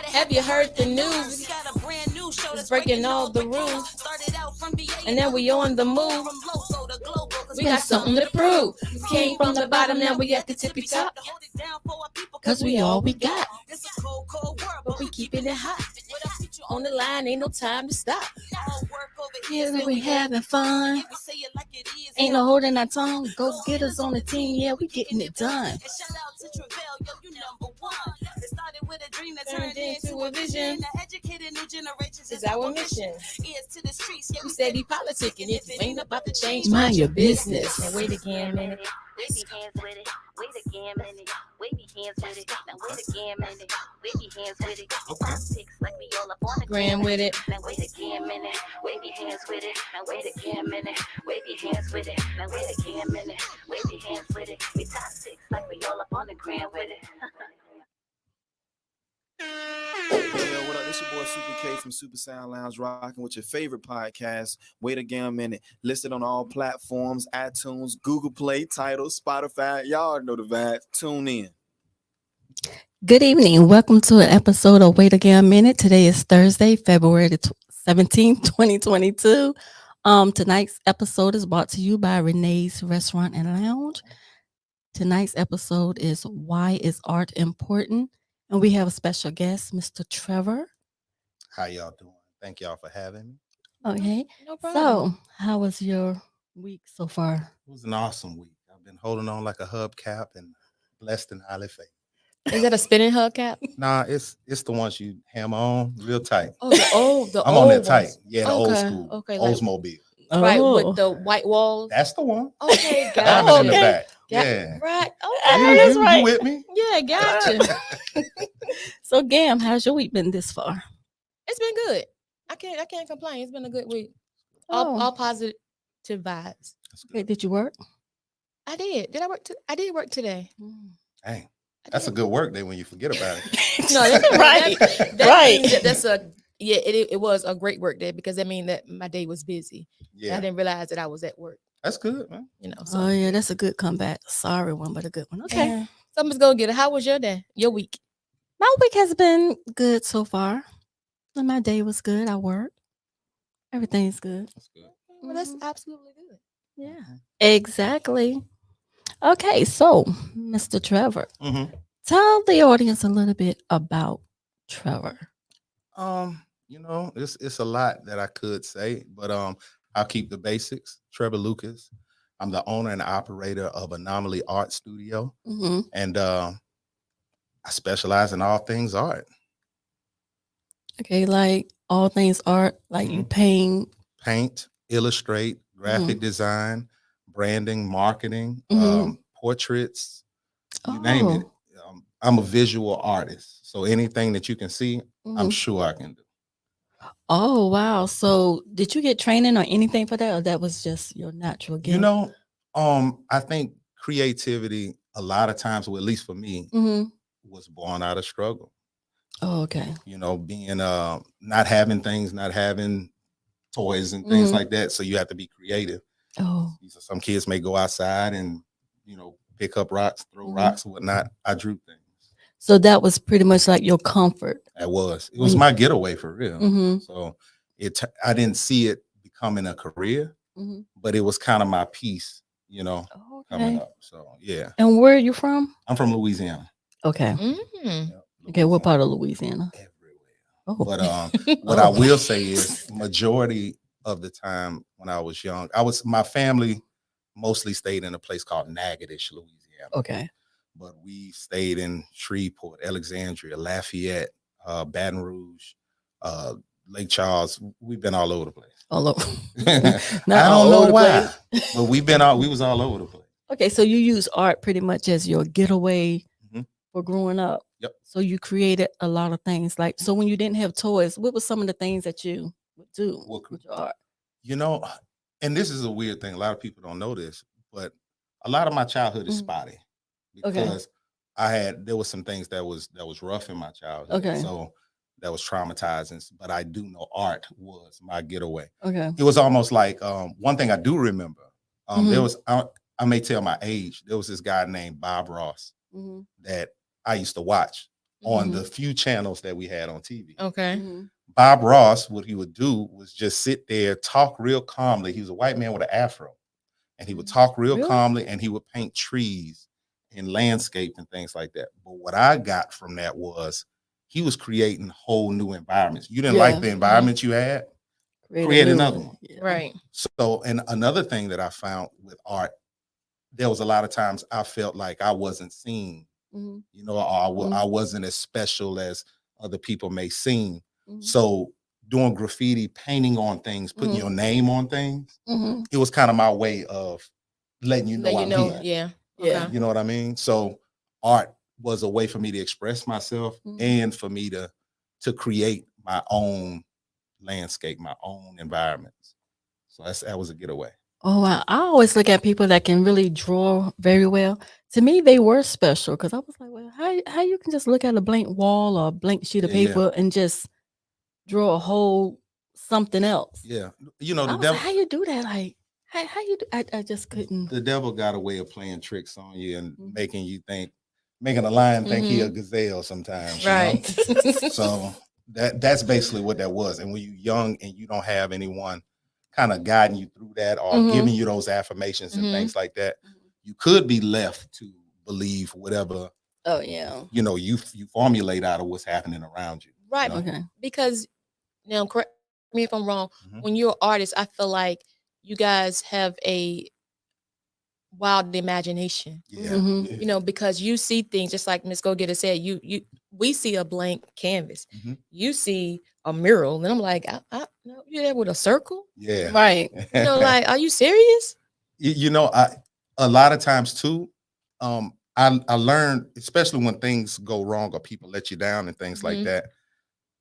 Have you heard the news? It's breaking all the rules. And now we on the move. We got something to prove. Came from the bottom, now we at the tippy top. Cause we all we got. But we keeping it hot. On the line, ain't no time to stop. Yeah, we having fun. Ain't no holding our tongue. Go get us on the team. Yeah, we getting it done. Turned into a vision. Is our mission. We steady politicking. If you ain't about to change, mind your business. And wait again, man. Wavy hands with it. Wait again, minute. Wavy hands with it. Now wait again, minute. Wavy hands with it. Politics like we all up on the gram with it. Now wait again, minute. Wavy hands with it. Now wait again, minute. Wavy hands with it. Now wait again, minute. Wavy hands with it. We politics like we all up on the gram with it. Yo, what up? This your boy Super K from Super Sound Lounge, rocking with your favorite podcast, Wait Again a Minute, listed on all platforms, iTunes, Google Play, Tidal, Spotify. Y'all know the vibe. Tune in. Good evening. Welcome to an episode of Wait Again a Minute. Today is Thursday, February 17th, 2022. Tonight's episode is brought to you by Renee's Restaurant and Lounge. Tonight's episode is Why is Art Important? And we have a special guest, Mr. Trevor. How y'all doing? Thank y'all for having me. Okay. No problem. So, how was your week so far? It was an awesome week. I've been holding on like a hubcap and blessed and highly favored. Is that a spinning hubcap? Nah, it's the ones you hammer on real tight. Oh, the I'm old on that ones. tight. Yeah, the old Okay, school. okay, like- Oldsmobile. Right, Oh. with the white walls. That's the one. Okay, Diamond in the gotcha. back. Got- Yeah. Right. Oh, that's right. You with me? Yeah, gotcha. So, Gam, how's your week been this far? It's been good. I can't complain. It's been a good week. Oh. All positive vibes. That's Okay, good. did you work? I did. Did I work? I did work today. Dang. I That's a did. good work day when you forget about it. No, that's Right. That Right. means that's a yeah. It was a great work day because that means that my day was busy. I Yeah. didn't realize that I was at work. That's good, man. You know. So Oh, yeah, that's a good comeback. Sorry one, but a good one. Okay. yeah. Something's gonna get it. How was your day? Your week? My week has been good so far. And my day was good. I worked. Everything's good. That's good. Well, that's Mhm. absolutely good. Yeah, exactly. Okay, so Mr. Trevor, Mm-hmm. tell the audience a little bit about Trevor. It's a lot that I could say, but I'll keep the basics. Trevor Lucas. I'm the owner and operator of Anomaly Art Studio, Mm-hmm. and I specialize in all things art. Okay, like all things art, like you paint. Paint, illustrate, graphic design, branding, marketing, Mhm. portraits, you name it. I'm a visual artist, so anything that you can see, I'm Mhm. sure I can do. Oh, wow. So did you get training or anything for that, or that was just your natural gift? I think creativity a lot of times, well, at least for me, Mm-hmm. was born out of struggle. Oh, okay. Being not having things, not having toys and things Mhm. like that. So you have to be creative. Oh, So some kids may go outside and pick up rocks, throw Mhm. rocks or whatnot. I drew things. so that was pretty much like your comfort. It was Mm. my getaway for real. Mm-hmm. So I didn't see it becoming a career, Mm-hmm. but it was kind of my piece, Oh, coming okay. up. So yeah, And where are you from? I'm from Louisiana. Okay. Mm. Yep, Okay, what Louisiana. part of Louisiana? Everywhere. Oh, But what I will say is majority of the time when I was young, my family mostly stayed in a place called Natchitoches, Louisiana. okay. But we stayed in Shreveport, Alexandria, Lafayette, Baton Rouge, Lake Charles. We've been all over the place. All over. I Not all don't over know the why, but we was all over the place. Okay, so you use art pretty much as your getaway Mhm. for growing up. Yep. So you created a lot of things. Like, so when you didn't have toys, what were some of the things that you would do with your art? And this is a weird thing. A lot of people don't know this, but a lot of my childhood is Mhm. spotty Okay. because there was some things that was rough in my childhood. Okay. So that was traumatizing. But I do know art was my getaway. Okay. It was almost like one thing I do remember. There Mhm. was I may tell my age. There was this guy named Bob Ross Mhm. that I used to watch on the few channels that we had on TV. Okay. Mhm. Bob Ross, what he would do was just sit there, talk real calmly. He was a white man with an afro, and he would talk real Really? calmly, and he would paint trees and landscape and things like that. But what I got from that was he was creating whole new environments. You didn't like Yeah. the environment you had, Create a create new another one. Yeah. Right. So, and another thing that I found with art, there was a lot of times I felt like I wasn't seen, Mhm. you know, or I wasn't as special as other people may seem. Mhm. So doing graffiti, painting on things, putting your name on things, Mhm. it was kind of my way of letting you know Let you I'm know. here. Yeah. Yeah. Okay. You know what I mean? So art was a way for me to express myself and for me to create my own landscape, my own environments. So that was a getaway. Oh, wow. I always look at people that can really draw very well. To me, they were special because I was like, well, how you can just look at a blank wall or a blank sheet of Yeah, yeah. paper and just draw a whole something else. Yeah. You know, I was like, how you do that? Like, how you do? I just couldn't. the devil got a way of playing tricks on you and Mhm. making you think, making a lion think he a gazelle sometimes. Right. You know? So that's basically what that was. And when you're young and you don't have anyone kind of guiding you through that or giving you those affirmations and things like that, you could be left to believe whatever Oh yeah. you know you formulate out of what's happening around you. Right. You know? Okay. Because now, correct me if I'm wrong. Mhm. When you're an artist, I feel like you guys have a wild imagination. Yeah. Mhm. You know, because you see things just like Miss Go Getter said. We see a blank canvas. Mhm. You see a mural, and I'm like, no, you're there with a circle. Yeah. Right. You know, like, are you serious? You know, a lot of times too, I learned, especially when things go wrong or people let you down and things like that.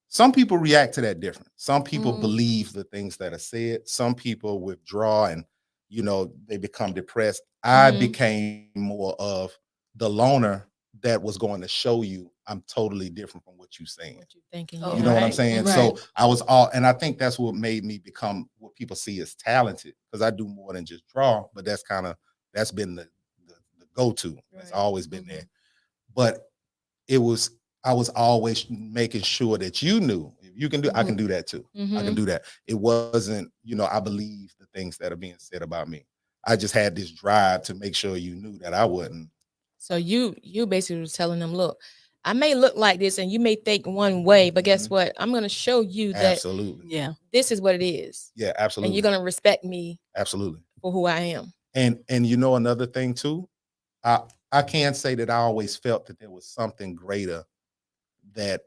Some people react to that different. Some people believe the things that are said. Some people withdraw and, you know, they become depressed. I became more of the loner that was going to show you I'm totally different from what you're saying. What you thinking? Oh, You know what I'm right, saying? right. So I was and I think that's what made me become what people see as talented, because I do more than just draw, but that's been the go-to. It's Right. always been there. But I was always making sure that you knew if you can do, I can do that too. I can do that. It wasn't, you know, I believe the things that are being said about me. I just had this drive to make sure you knew that I wasn't. So you basically was telling them, look, I may look like this and you may think one way, but guess what? I'm going to show you that Absolutely. Yeah. this is what it is. Yeah, And absolutely. you're going to respect me Absolutely. for who I am. And you know another thing too, I can't say that I always felt that there was something greater that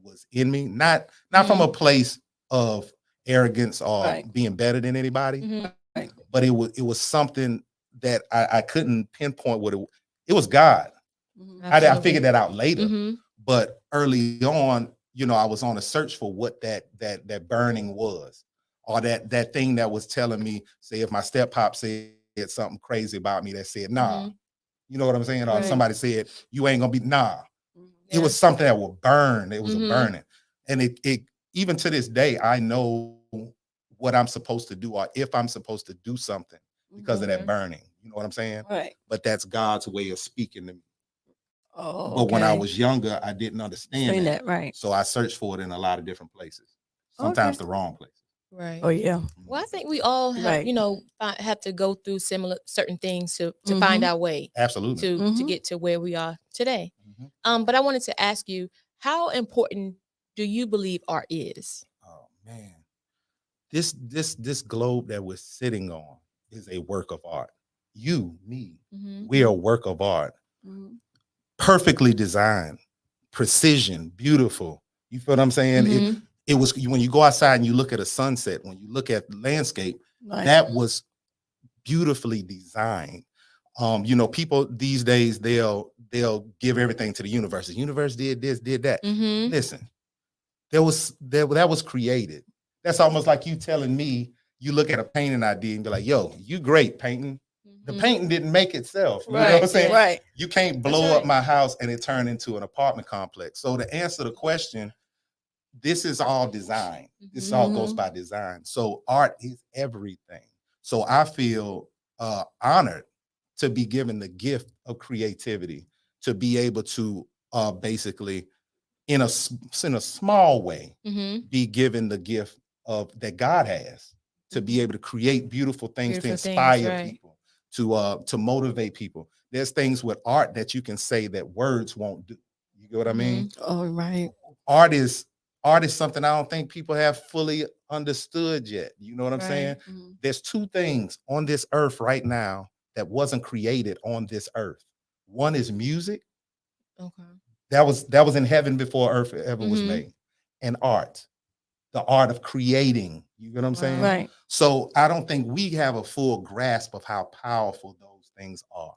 was in me, not from a place of arrogance or Right. being better than anybody, Right. but it was something that I couldn't pinpoint what it was. God. Mhm. I figured that out later, Mhm. but early on, you know, I was on a search for what that burning was, or that thing that was telling me, say, if my step pop said something crazy about me, that said, nah, you know what I'm saying? Or Right. somebody said, you ain't gonna be, nah. It Yeah. was something that would burn. It was a Mhm. burning. And it even to this day, I know what I'm supposed to do or if I'm supposed to do something because of that burning. You know what I'm saying? Right. But that's God's way of speaking to me. Oh, But when I okay. was younger, I didn't understand Saying that. that, right. So I searched for it in a lot of different places. Okay. Sometimes the wrong places. Right. Oh yeah. Well, I think we all have, Right. you know, have to go through similar certain things to find our way Absolutely. to get to where we are today. Mhm. But I wanted to ask you, how important do you believe art is? Oh man. This globe that we're sitting on is a work of art. You, me, we are a work of art. Mhm. Perfectly designed, precision, beautiful. You feel what I'm saying? It was when you go outside and you look at a sunset, when you look at the landscape, Right. that was beautifully designed. You know, people these days they'll give everything to the universe. The universe did this, did that. Listen, that was created. That's almost like you telling me you look at a painting I did and be like, yo, you great painting. The painting didn't make itself. You know what I'm saying? Yeah. Right. You can't blow up my house and it turn into an apartment complex. So to answer the question, this is all design. This all goes by design. So art is everything. So I feel honored to be given the gift of creativity, to be able to basically in a small way Mm-hmm. be given the gift of that God has to be able to create beautiful things, to Beautiful things, inspire right. people, to motivate people. There's things with art that you can say that words won't do. You get what I mean? Oh, right. Art is something I don't think people have fully understood yet. You know what I'm Right. saying? There's two things on this earth right now that wasn't created on this earth. One is music. Okay. That was in heaven before earth ever was Mhm. made. And art, the art of creating. You get what I'm saying? Wow. Right. So I don't think we have a full grasp of how powerful those things are.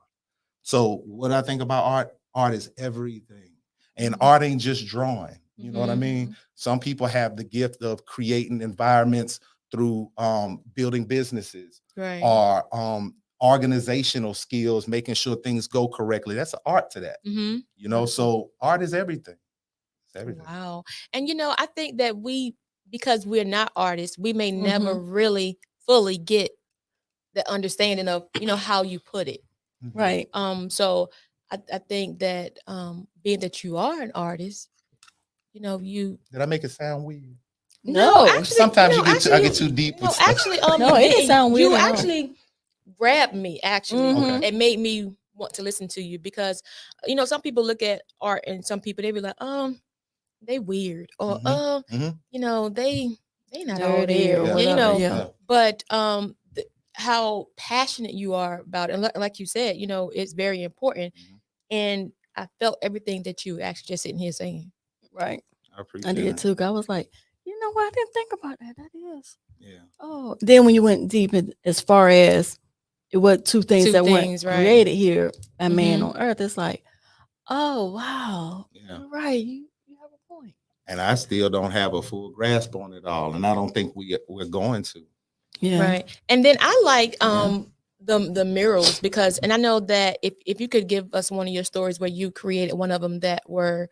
So what I think about art is everything. And art ain't just drawing. You know what I mean? Some people have the gift of creating environments through building businesses Right. or organizational skills, making sure things go correctly. That's an art to that. Mm-hmm. You know, so art is everything. It's everything. Wow. And I think that because we're not artists, we may never really fully get the understanding of, how you put it. Mhm. Right. So I think that being that you are an artist, you Did I make it sound weird? No. actually, Sometimes I get actually, too deep no, with stuff. actually, No, it didn't sound weird you at all. actually grabbed me actually. Okay. It made me want to listen to you because some people look at art and some people they be like, they weird or Mhm. they not all Dirty there. or Yeah. whatever. Yeah. Yeah. But how passionate you are about it. And like you said, it's very important. Mhm. And I felt everything that you actually just sitting here saying. Right. I I appreciate did it. too. I was like, you know what? I didn't think about that. That is. Yeah. Oh, then when you went deep in, as far as it was two things Two that things, weren't right. created here, a man Mhm. on earth, it's like, oh wow, Yeah. you're right. You have a point. And I still don't have a full grasp on it all. And I don't think we're going to. Yeah. Right. And then I like Yeah. the murals because and I know that if you could give us one of your stories where you created one of them that were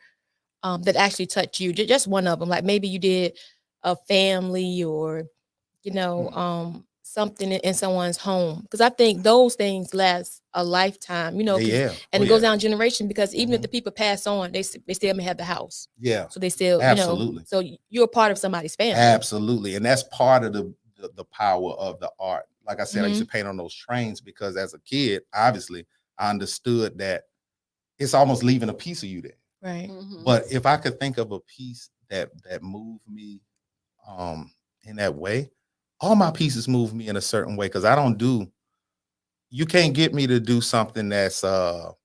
that actually touched you, just one of them, like maybe you did a family or something in someone's home because I think those things last a lifetime, Yeah. and Oh, it goes yeah. down generation because even if Mhm. the people pass on, they still may have the house, Yeah. so they still Absolutely. so you're a part of somebody's family. Absolutely. And that's part of the power of the art. Like I said, I used to Mhm. paint on those trains because as a kid, obviously, I understood that it's almost leaving a piece of you there. Right. But if I could think of a piece that moved me in that way, all my pieces move me in a certain way because you can't get me to do something that's for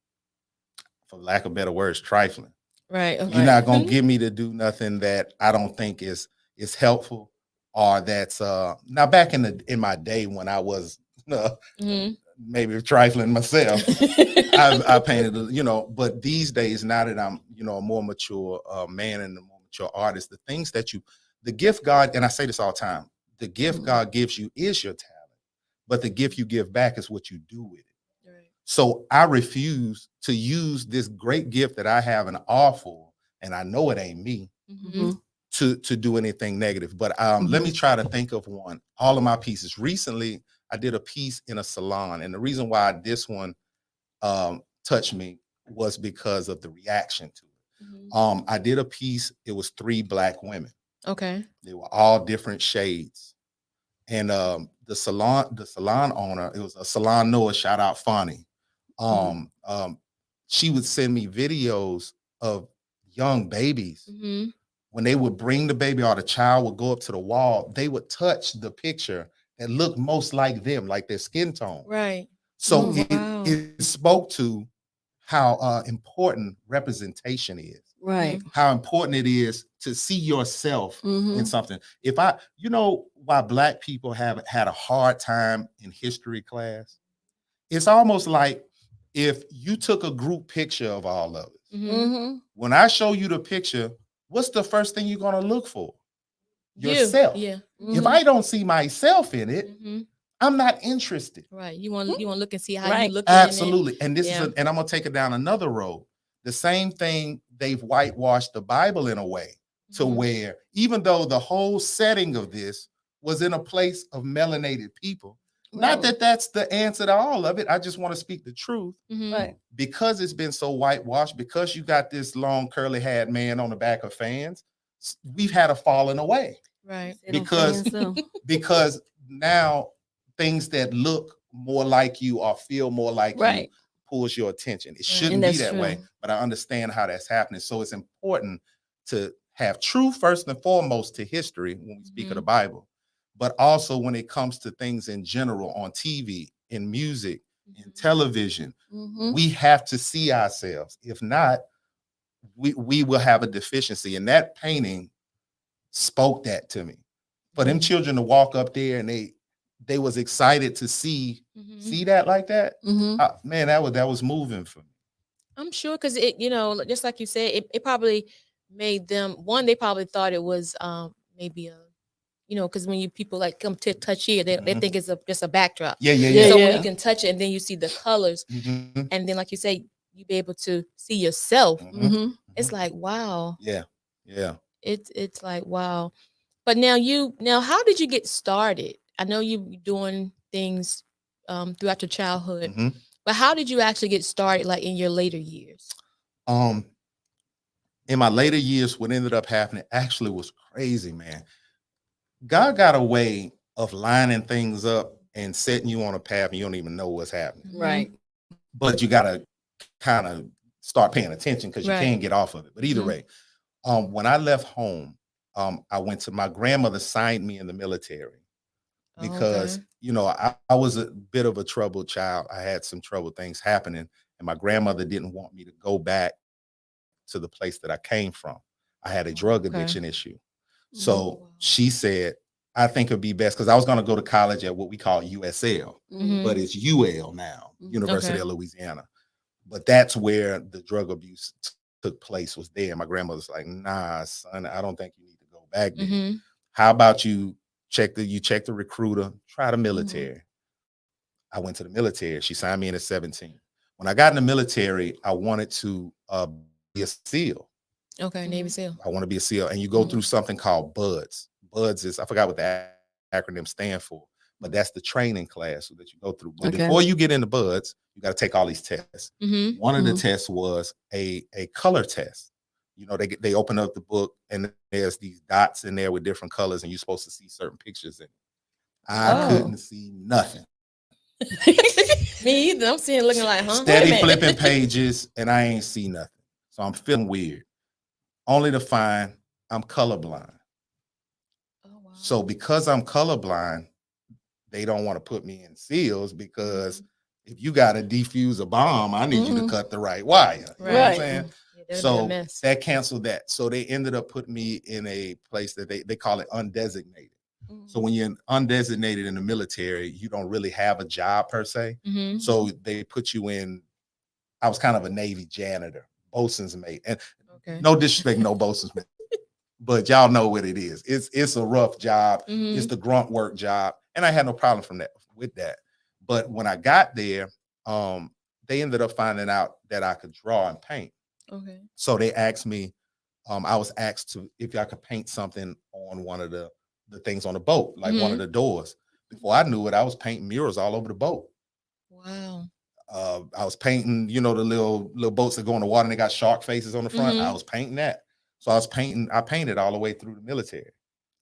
lack of better words, trifling. Right. You're not gonna get me to do nothing that I don't think is helpful or that's now back in my day when I was Mhm. maybe trifling myself. I painted, but these days, now that I'm, a more mature man and a more mature artist, the gift God, and I say this all the time, the gift God gives you is your talent, but the gift you give back is what you do with it. Right. So I refuse to use this great gift that I have and offer, and I know it ain't me, Mhm. to do anything negative. But let me try to think of one. All of my pieces. Recently, I did a piece in a salon, and the reason why this one touched me was because of the reaction to it. Mhm. I did a piece. It was 3 Black women. Okay. They were all different shades. And the salon owner, it was a salon Noah, shout out Fonnie. She would send me videos of young babies. Mhm. When they would bring the baby or the child would go up to the wall, they would touch the picture that looked most like them, like their skin tone. Right. So Wow. it spoke to how important representation is, Right. how important it is to see yourself in Mhm. something. Why Black people have had a hard time in history class? It's almost like if you took a group picture of all of us. Mhm. Mhm. When I show you the picture, what's the first thing you're going to look for? You. Yourself. Yeah. If I don't see myself in it, Mhm. I'm not interested. Right. You want to look and see how you Right. looking in it. Absolutely. And Yeah. and I'm gonna take it down another road. The same thing, they've whitewashed the Bible in a way to Mhm. where even though the whole setting of this was in a place of melanated people, Not that that's the answer to all of it. I just want to speak the truth. Mhm. Right. Because it's been so whitewashed, because you got this long curly haired man on the back of fans, we've had a falling away. Right. See them Because fans, too. because now things that look more like you or feel more like you Right. pulls your attention. It Right. shouldn't And be that's that true. way, but I understand how that's happening. So it's important to have truth first and foremost to history when we speak of the Bible, but also when it comes to things in general on TV, in music, in television, Mhm. we have to see ourselves. If not, we will have a deficiency. And that painting spoke that to me. For them children to walk up there and they was excited to see that like that. Mhm. Man, that was moving for me. I'm sure because it, just like you said, it probably made them one. They probably thought it was maybe a, because when you people like come to touch here, they think it's just a backdrop. Yeah, yeah, Yeah, yeah. So when yeah. you can touch it and then you see the colors, Mhm, and then like you say, you be able to see yourself. mhm, Mhm. It's like wow. Yeah, yeah. It's like wow. But now how did you get started? I know you doing things throughout your childhood, Mhm. but how did you actually get started like in your later years? Um, in my later years, what ended up happening actually was crazy, man. God got a way of lining things up and setting you on a path and you don't even know what's happening. Right. But you gotta kind of start paying attention because you Right. can't get off of it. But either Mhm. way, when I left home, I went to my grandmother signed me in the military because Okay. I was a bit of a troubled child. I had some troubled things happening, and my grandmother didn't want me to go back to the place that I came from. I had a drug Okay. addiction issue. Mhm. So she said, I think it'd be best because I was going to go to college at what we call USL, Mhm. but it's UL now, Mhm. University Okay. of Louisiana. But that's where the drug abuse took place, was there. My grandmother's like, nah, son, I don't think you need to go back there. Mhm. How about you check the recruiter, try the military. I went to the military. She signed me in at 17. When I got in the military, I wanted to be a SEAL. Okay. Navy SEAL. I want to be a SEAL. And you go through something called BUDS. BUDS is, I forgot what the acronym stand for, but that's the training class that you go through. But Okay. before you get into BUDS, you got to take all these tests. Mhm. One of the tests was a color test. They open up the book and there's these dots in there with different colors, and you're supposed to see certain pictures in it. I Oh. couldn't see nothing. Me either. I'm seeing it looking like, huh? Steady Wait a minute. flipping pages, and I ain't see nothing. So I'm feeling weird, only to find I'm colorblind. Oh wow. So because I'm colorblind, they don't want to put me in SEALs because if you got to defuse a bomb, I need you to cut the right wire. You know what I'm Right. saying? Yeah, that'd be a So mess. that canceled that. So they ended up putting me in a place that they call it undesignated. So when you're undesignated in the military, you don't really have a job per se. Mhm. So they put you in, I was kind of a Navy janitor, bosun's mate. And Okay. no disrespect, no bosun's mate, but y'all know what it is. It's a rough job. It's Mhm. the grunt work job. And I had no problem with that. But when I got there, they ended up finding out that I could draw and paint. Okay. So they asked me, I was asked to if I could paint something on one of the things on the boat, like one of the doors. Before I knew it, I was painting murals all over the boat. Wow. I was painting, the little boats that go in the water and they got shark faces on the front. I was painting that. So I painted all the way through the military.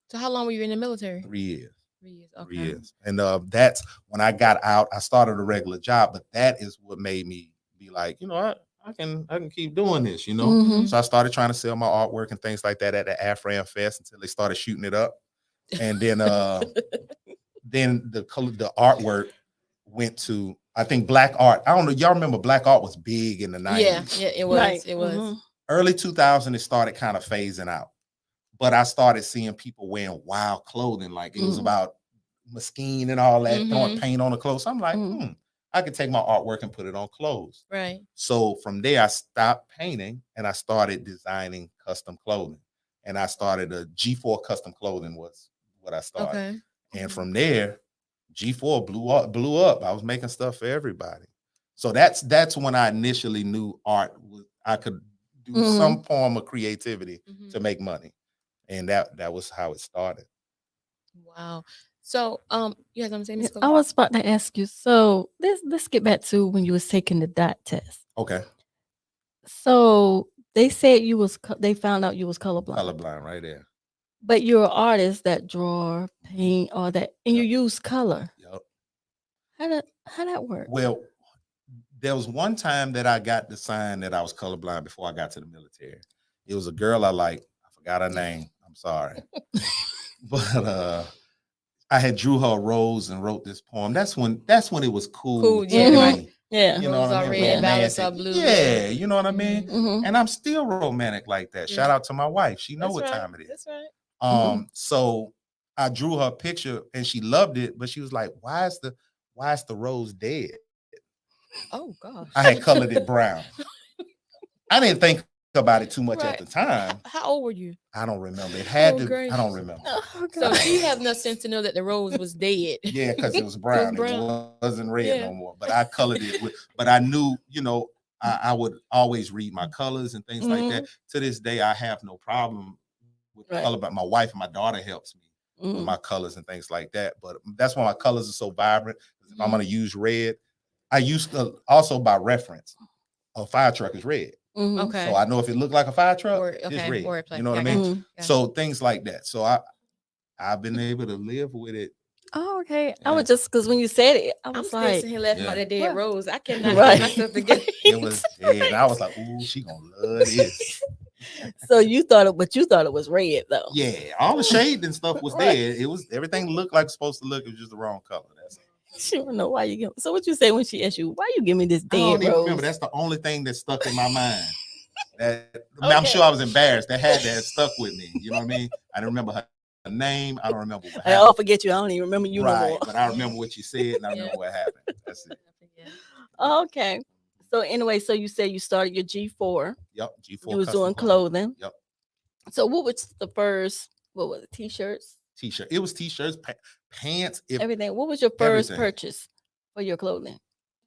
So how long were you in the military? 3 years. 3 years. 3 Okay. years. And that's when I got out, I started a regular job, but that is what made me be like, I can keep doing this. So I started trying to sell my artwork and things like that at the Afram Fest until they started shooting it up. And then the artwork went to, I think, black art. I don't know. Y'all remember black art was big in the 90s. Yeah, it was. Right. It was. Early 2000, it started kind of phasing out. But I started seeing people wearing wild clothing. Like it was about Mesquite and all that, throwing paint on the clothes. So I'm like, I could take my artwork and put it on clothes. Right. So from there, I stopped painting and I started designing custom clothing. And I started a G4 custom clothing was what I started. Okay. And from there, G4 blew up. I was making stuff for everybody. So that's when I initially knew art I could do some form of creativity to make money. And that was how it started. Wow. So, you had something to say, Miss I Cole? was about to ask you. So let's get back to when you was taking the dot test. Okay. So they said they found out you was colorblind. Colorblind right there. But you're an artist that draw, paint, all that, and you use color. Yep. How that work? Well, there was one time that I got the sign that I was colorblind before I got to the military. It was a girl I liked. I forgot her name. I'm sorry. But I had drew her a rose and wrote this poem. That's when it was cool. Yeah, to right. me. Yeah. You know Roses what I are mean? red, violets Romantic. are blue. Yeah, you know what I mean? Mhm. And I'm still romantic like that. Shout out to my wife. She know That's what right. time it is. That's right. So I drew her a picture and she loved it, but she was like, why is the rose dead? Oh gosh. I had colored it brown. I didn't think about it too much Right. at the time. How old were you? I don't remember. It had Oh, to. I gracious. don't remember. Oh, So God. she have enough sense to know that the rose was dead. Yeah, because it was brown. It brown. wasn't red Yeah. no more. But I colored it with. But I knew, I would always read my colors and things like that. To this day, I have no problem with Right. color. But my wife and my daughter helps me with my colors and things like that. But that's why my colors are so vibrant. If I'm going to use red, I use also by reference. A fire truck is red. Okay. So I know if it looked like a fire truck, Word- it's okay, red. wordplay. You know what I Yeah, mean? gotcha. So things like that. So I've been able to live with it. Oh, okay. I Yeah. was just because when you said it, I I'm was still like, sitting here laughing about Yeah. that dead What? rose. I cannot Right. get myself together. It was dead. And I was like, ooh, she gonna love this. so you thought it was red though. Yeah, all the shade and stuff was Right. dead. It was everything looked like it's supposed to look. It was just the wrong color. That's all. She don't know why you give. So what you say when she asked you, why you give me this I don't dead even rose? remember. That's the only thing that stuck in my mind. I'm sure I was embarrassed. That had that stuck with me. You know what I mean? I don't remember her name. I don't remember what happened. I'll forget you. I don't even remember you no Right, more. but I remember what you said and I remember what happened. That's it. Okay. So anyway, so you said you started your G4. Yep. G4. You was custom doing clothing. clothing. Yep. So what was the first? What was it? T-shirts, T-shirt. It was t-shirts, pants. everything. What was your first everything. purchase for your clothing?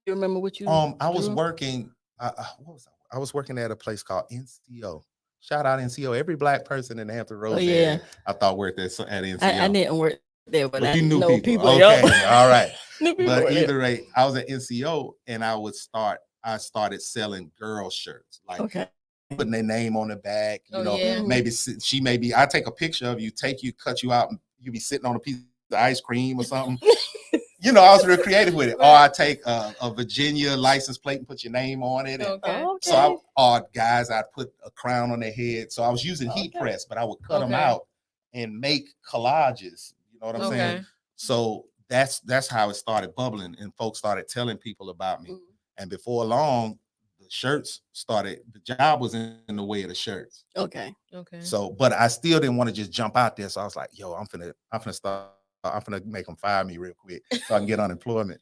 You remember what you? I was drew? working. What was I was working at a place called NCO. Shout out NCO. Every black person in the Hampton Roads area, I thought worked at NCO. I didn't work there, but I you knew know people. yup. Okay, all right. Knew people But were there. either way, I was at NCO and I started selling girl shirts, like Okay. putting their name on the back. You Oh, know, yeah. maybe I take a picture of you, cut you out, and you be sitting on a piece of ice cream or something. I was real creative with it. Or I take a Virginia license plate and put your name on it. And Okay. so I'd put a crown on their head. So I was using heat press, but I would cut them out and make collages. You know what I'm saying? So that's how it started bubbling, and folks started telling people about me. And before long, the shirts started. The job was in the way of the shirts. Okay. So, but I still didn't want to just jump out there. So I was like, yo, I'm finna make them fire me real quick so I can get unemployment.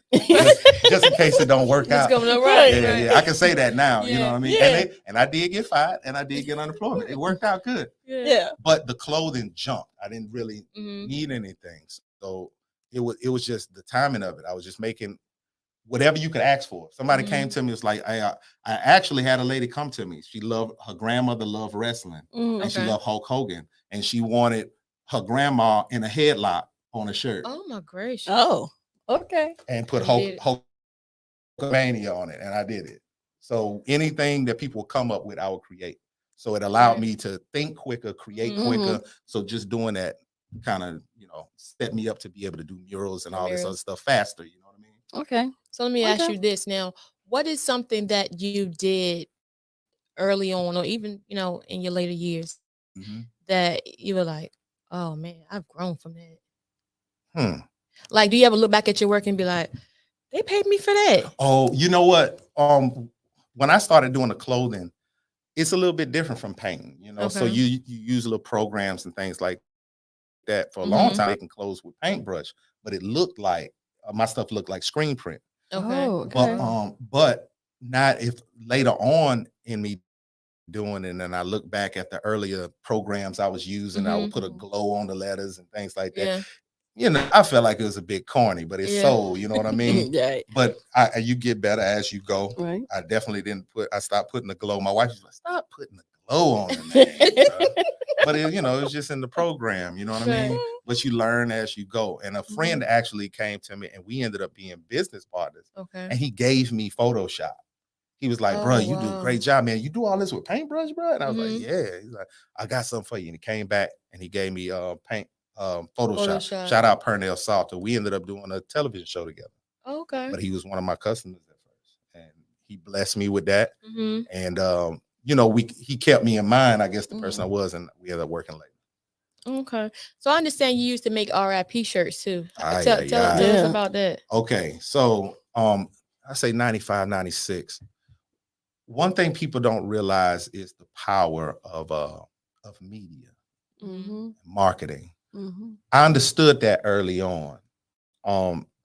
just in case it don't work out. Coming up right. Yeah. I can say that now. You know what I mean? Yeah. And I did get fired and I did get unemployment. It worked out good. Yeah. But the clothing jumped. I didn't really Mm-hmm. need anything. So it was just the timing of it. I was just making whatever you could ask for. Somebody came to me, it's like, I actually had a lady come to me. Her grandmother loved wrestling and she loved Hulk Hogan. And she wanted her grandma in a headlock on a shirt. Oh my gracious. Oh, okay. And put Hulk Mania on it. And I did it. So anything that people come up with, I would create. So it allowed me to think quicker, create quicker. So just doing that kind of, set me up to be able to do murals and all this other stuff faster. You know what I mean? Okay. So let me ask you this now. What is something that you did early on, or even, in your later years, that you were like, oh man, I've grown from that? Like, do you ever look back at your work and be like, they paid me for that? Oh, you know what? When I started doing the clothing, it's a little bit different from painting, So you use little programs and things like that. For a long time, making clothes with paintbrush, but it looked like my stuff looked like screen print. But not if later on in me doing it, and I look back at the earlier programs I was using, I would put a glow on the letters and things like that. I felt like it was a bit corny, but it's sold, you know what I mean? But you get better as you go. Right. I definitely I stopped putting the glow. My wife was like, stop putting the low on the name, bro. But it, you know, it's just in the program, you know what I mean? But you learn as you go. And a friend actually came to me and we ended up being business partners. Okay. And he gave me Photoshop. He was like, bro, you do a great job, man. You do all this with paintbrush, bro? And I was like, yeah. He's like, I got something for you. And he came back and he gave me Photoshop. Shout out Pernell Salter. We ended up doing a television show together. Okay. But he was one of my customers at first. And he blessed me with that. Mm-hmm. And you know, he kept me in mind, I guess, the person I was, and we ended up working later. Okay. So I understand you used to make RIP shirts too. Tell us Yeah. about that. Okay. So I say 95, 96. One thing people don't realize is the power of media, marketing. I understood that early on.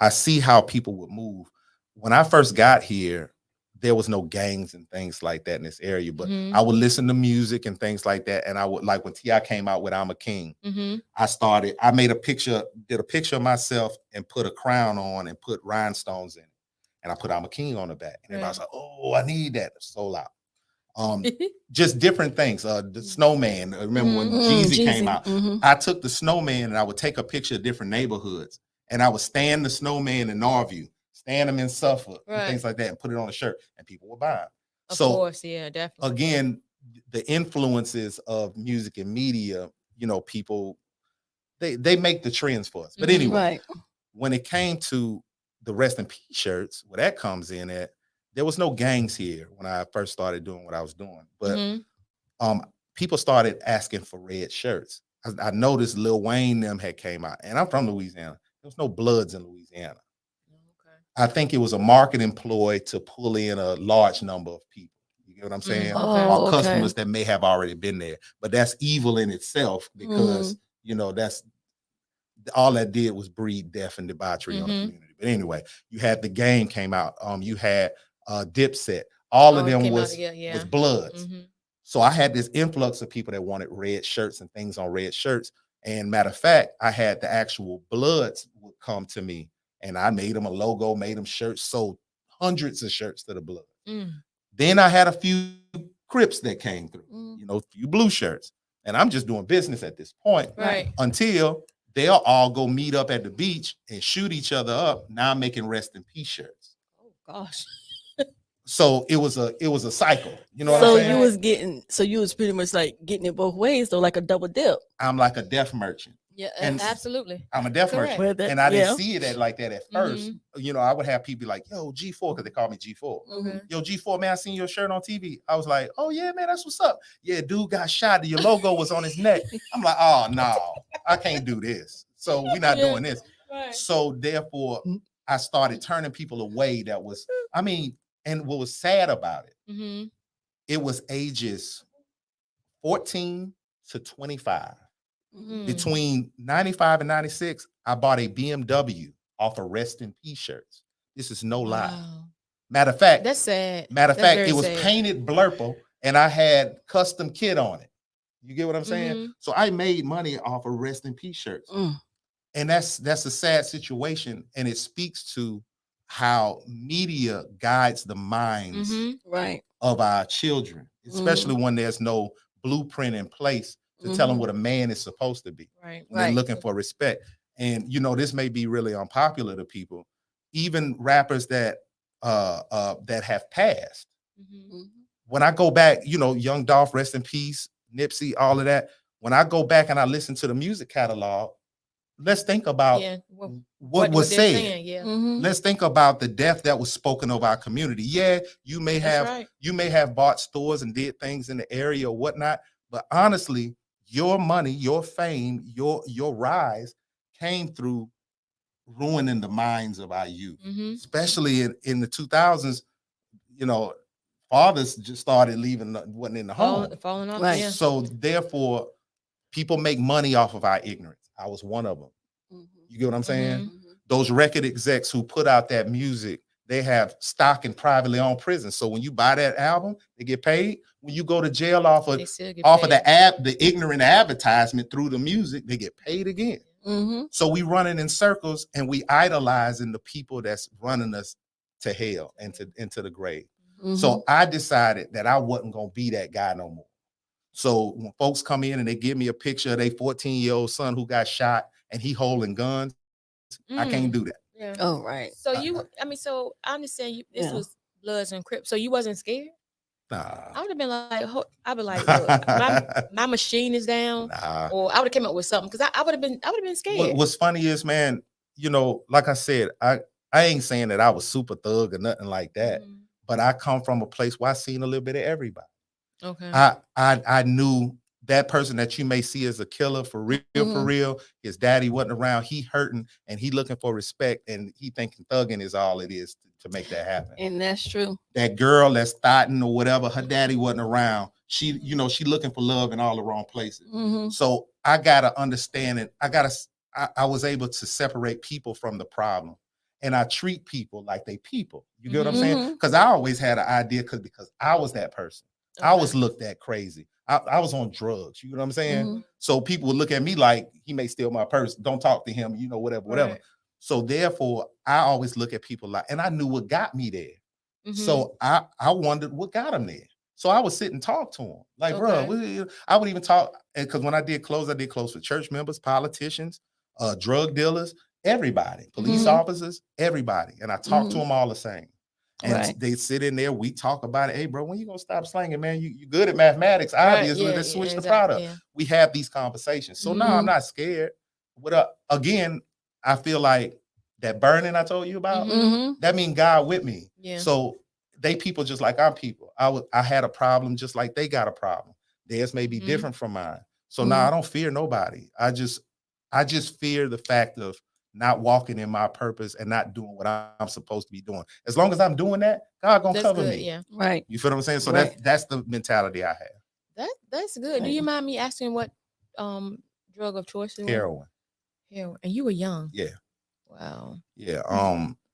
I see how people would move. When I first got here, there was no gangs and things like that in this area, but I would listen to music and things like that. And I would, like when T.I. came out with I'm a King, I made a picture, did a picture of myself and put a crown on and put rhinestones in it. And I put I'm a King on the back. And everybody was like, oh, I need that. Sold out. Just different things. The snowman. Remember when Jeezy came out? I took the snowman and I would take a picture of different neighborhoods. And I would stand the snowman in Norview, stand them in Suffolk, and things like that, and put it on a shirt, and people would buy them. Of course, yeah, definitely. Again, the influences of music and media, you know, people, they make the trends for us. But anyway, when it came to the Rest in Peace shirts, where that comes in at, there was no gangs here when I first started doing what I was doing. But people started asking for red shirts. I noticed Lil Wayne them had came out, and I'm from Louisiana. There was no Bloods in Louisiana. I think it was a marketing ploy to pull in a large number of people. You get what I'm saying? Or customers that may have already been there. But that's evil in itself because, you know, that's all that did was breed death and debauchery on the community. But anyway, you had The Game came out. You had Dipset. All of them was Bloods. So I had this influx of people that wanted red shirts and things on red shirts. And matter of fact, I had the actual Bloods would come to me and I made them a logo, made them shirts, sold hundreds of shirts to the Bloods. Then I had a few Crips that came through, you know, a few blue shirts. And I'm just doing business at this point until they'll all go meet up at the beach and shoot each other up. Now I'm making Rest in Peace shirts. Oh gosh. So it was a cycle. You know what I'm saying? So you was pretty much like getting it both ways, though, like a double dip. I'm like a deaf merchant. Yeah, and absolutely. I'm a deaf merchant. And I didn't see it like that at first. You know, I would have people like, yo, G4, because they call me G4. Yo, G4, man, I seen your shirt on TV. I was like, oh yeah, man, that's what's up. Yeah, dude got shot. Your logo was on his neck. I'm like, oh no, I can't do this. So we're not doing this. So therefore, I started turning people away. That was, I mean, and what was sad about it, it was ages 14 to 25. Between 95 and 96, I bought a BMW off of Rest in Peace shirts. This is no lie. Matter of fact, that's sad. Matter of fact, it was painted blurple and I had custom kit on it. You get what I'm saying? So I made money off of Rest in Peace shirts. And that's a sad situation. And it speaks to how media guides the minds of our children, especially when there's no blueprint in place to tell them what a man is supposed to be. They're looking for respect. And, you know, this may be really unpopular to people, even rappers that have passed. When I go back, you know, Young Dolph, Rest in Peace, Nipsey, all of that. When I go back and I listen to the music catalog, let's think about what was said. Let's think about the death that was spoken of our community. Yeah, you may have bought stores and did things in the area or whatnot, but honestly, your money, your fame, your rise came through ruining the minds of our youth, especially in the 2000s. You know, fathers just started leaving, wasn't in the home. Falling off. So therefore, people make money off of our ignorance. I was one of them. You get what I'm saying? Those record execs who put out that music, they have stock in privately owned prisons. So when you buy that album, they get paid. When you go to jail off of the ignorant advertisement through the music, they get paid again. So we running in circles and we idolizing the people that's running us to hell and into the grave. So I decided that I wasn't gonna be that guy no more. So when folks come in and they give me a picture of their 14-year-old son who got shot and he holding guns, I can't do that. Yeah. Oh, right. So so I understand you. This Yeah. was Bloods and Crips. So you wasn't scared? I Nah. would have been like, I'd be like, look, my machine is down, Nah. or I would have came up with something because I would have been scared. What's funny is, man, like I said, I ain't saying that I was super thug or nothing like that, Mhm. but I come from a place where I seen a little bit of everybody. Okay. I knew that person that you may see as a killer for real. His daddy wasn't around. He hurting and he looking for respect, and he thinking thugging is all it is to make that happen. And that's true. That girl that's thotting or whatever, her daddy wasn't around. She, she looking for love in all the wrong places. So I gotta understand it. I was able to separate people from the problem, and I treat people like they people. You get what I'm saying? Because I always had an idea because I was that person. Okay. I was looked at crazy. I was on drugs. You know what I'm saying? So people would look at me like he may steal my purse. Don't talk to him. Whatever. Right. So therefore, I always look at people like, and I knew what got me there. So I wondered what got him there. So I would sit and talk to him. Like, bro, I would even talk, because when I did close for church members, politicians, drug dealers, everybody, police officers, everybody. And I talked to them all the same. And they sit in there, we talk about it. Hey, bro, when you gonna stop slanging, man? You good at mathematics, obviously. Right, Let's switch the exactly, product. We have these conversations. So no, I'm not scared. But again, I feel like that burning I told you about, that means God with me. Yeah. So they people just like I'm people. I had a problem just like they got a problem. Theirs may be different from mine. So now I don't fear nobody. I just fear the fact of not walking in my purpose and not doing what I'm supposed to be doing. As long as I'm doing that, God gonna cover me. Yeah. Right. You feel what I'm saying? So that's the mentality I have. That's good. Right. Do you mind me asking what drug of choice it was? Heroin. Heroin. And you were young. Yeah. Wow. Yeah.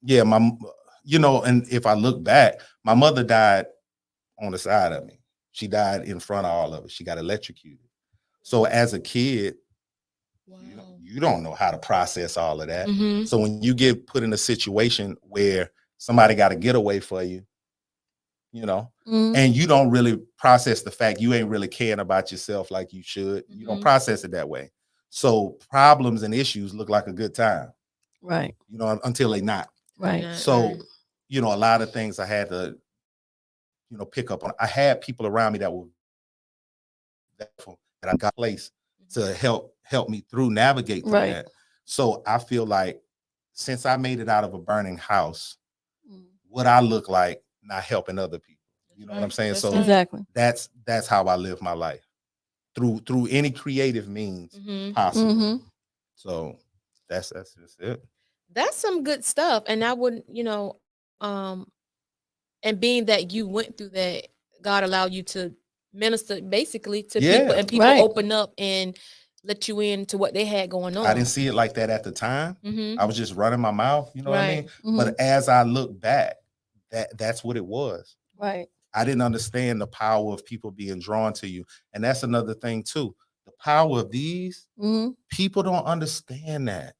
Yeah. And if I look back, my mother died on the side of me. She died in front of all of us. She got electrocuted. So as a kid, you don't know how to process all of that. So when you get put in a situation where somebody got a getaway for you, and you don't really process the fact you ain't really caring about yourself like you should, you don't process it that way. So problems and issues look like a good time. Right. Until they not. Right. So, a lot of things I had to, pick up on. I had people around me that I got place to help me navigate through that. So I feel like since I made it out of a burning house, what I look like not helping other people. You know what I'm saying? So exactly. That's how I live my life through any creative means possible. So that's just it. That's some good stuff. And I wouldn't, and being that you went through that, God allowed you to minister basically to people, and people open up and let you into what they had going on. I didn't see it like that at the time. I was just running my mouth, you know what I mean? But as I look back, that's what it was. Right. I didn't understand the power of people being drawn to you. And that's another thing too. The power of these, people don't understand that.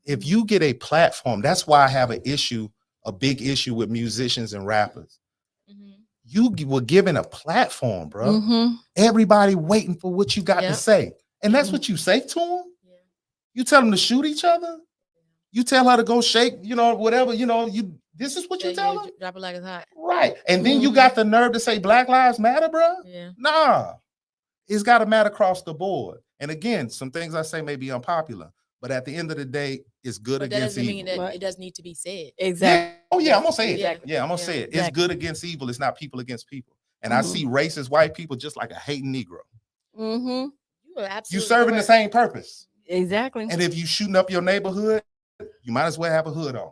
If you get a platform, that's why I have a big issue with musicians and rappers. You were given a platform, bro. Everybody waiting for what you got to say. And that's what you say to them. You tell them to shoot each other. You tell her to go shake, whatever, this is what you tell them. Drop it like it's hot. Right. And then you got the nerve to say Black Lives Matter, bro. Yeah. Nah, it's got to matter across the board. And again, some things I say may be unpopular, but at the end of the day, it's good But that against doesn't evil. mean that it does need to be said. Exactly. Yeah. Oh yeah, I'm gonna say it. Exactly. Yeah, I'm gonna say it. It's Exactly. good against evil. It's not people against people. And I see racist white people just like a hating Negro. You are absolutely You serving the same purpose. Exactly. And if you shooting up your neighborhood, you might as well have a hood on.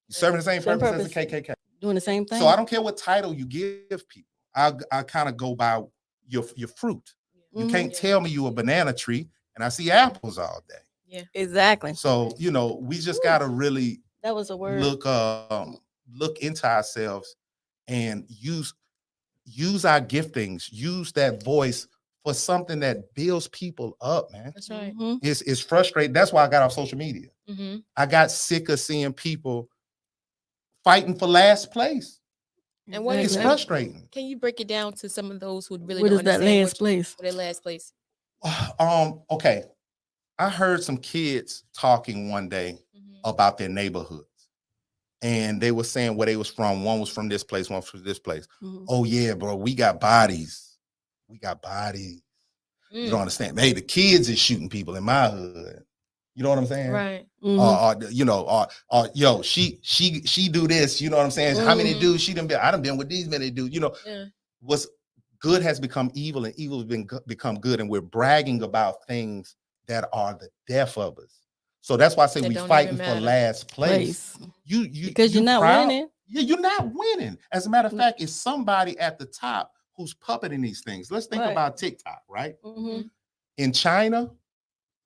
You serving the same purpose as the KKK. Doing the same thing. So I don't care what title you give people. I kind of go by your fruit. You can't tell me you a banana tree and I see apples all day. Yeah. Exactly. So, we just got to really That was a word. look into ourselves and use our giftings, use that voice for something that builds people up, man. That's right. It's frustrating. That's why I got off social media. I got sick of seeing people fighting for last place. And what It's is frustrating. Can you break it down to some of those who really What don't is that understand last place? their last place? Okay. I heard some kids talking one day about their neighborhoods. And they were saying where they was from. One was from this place, one from this place. Oh, yeah, bro, we got bodies. We got bodies. You don't understand. Hey, the kids is shooting people in my hood. You know what I'm saying? Right. You know, yo, she do this. You know what I'm saying? How many dudes she done been? I done been with these many dudes. You know, what's good has become evil, and evil has become good, and we're bragging about things that are the death of us. So that's why I say we fighting for last place. Because you're not winning. Yeah, you're not winning. As a matter of fact, it's somebody at the top who's puppeting these things. Let's think about TikTok, right? In China,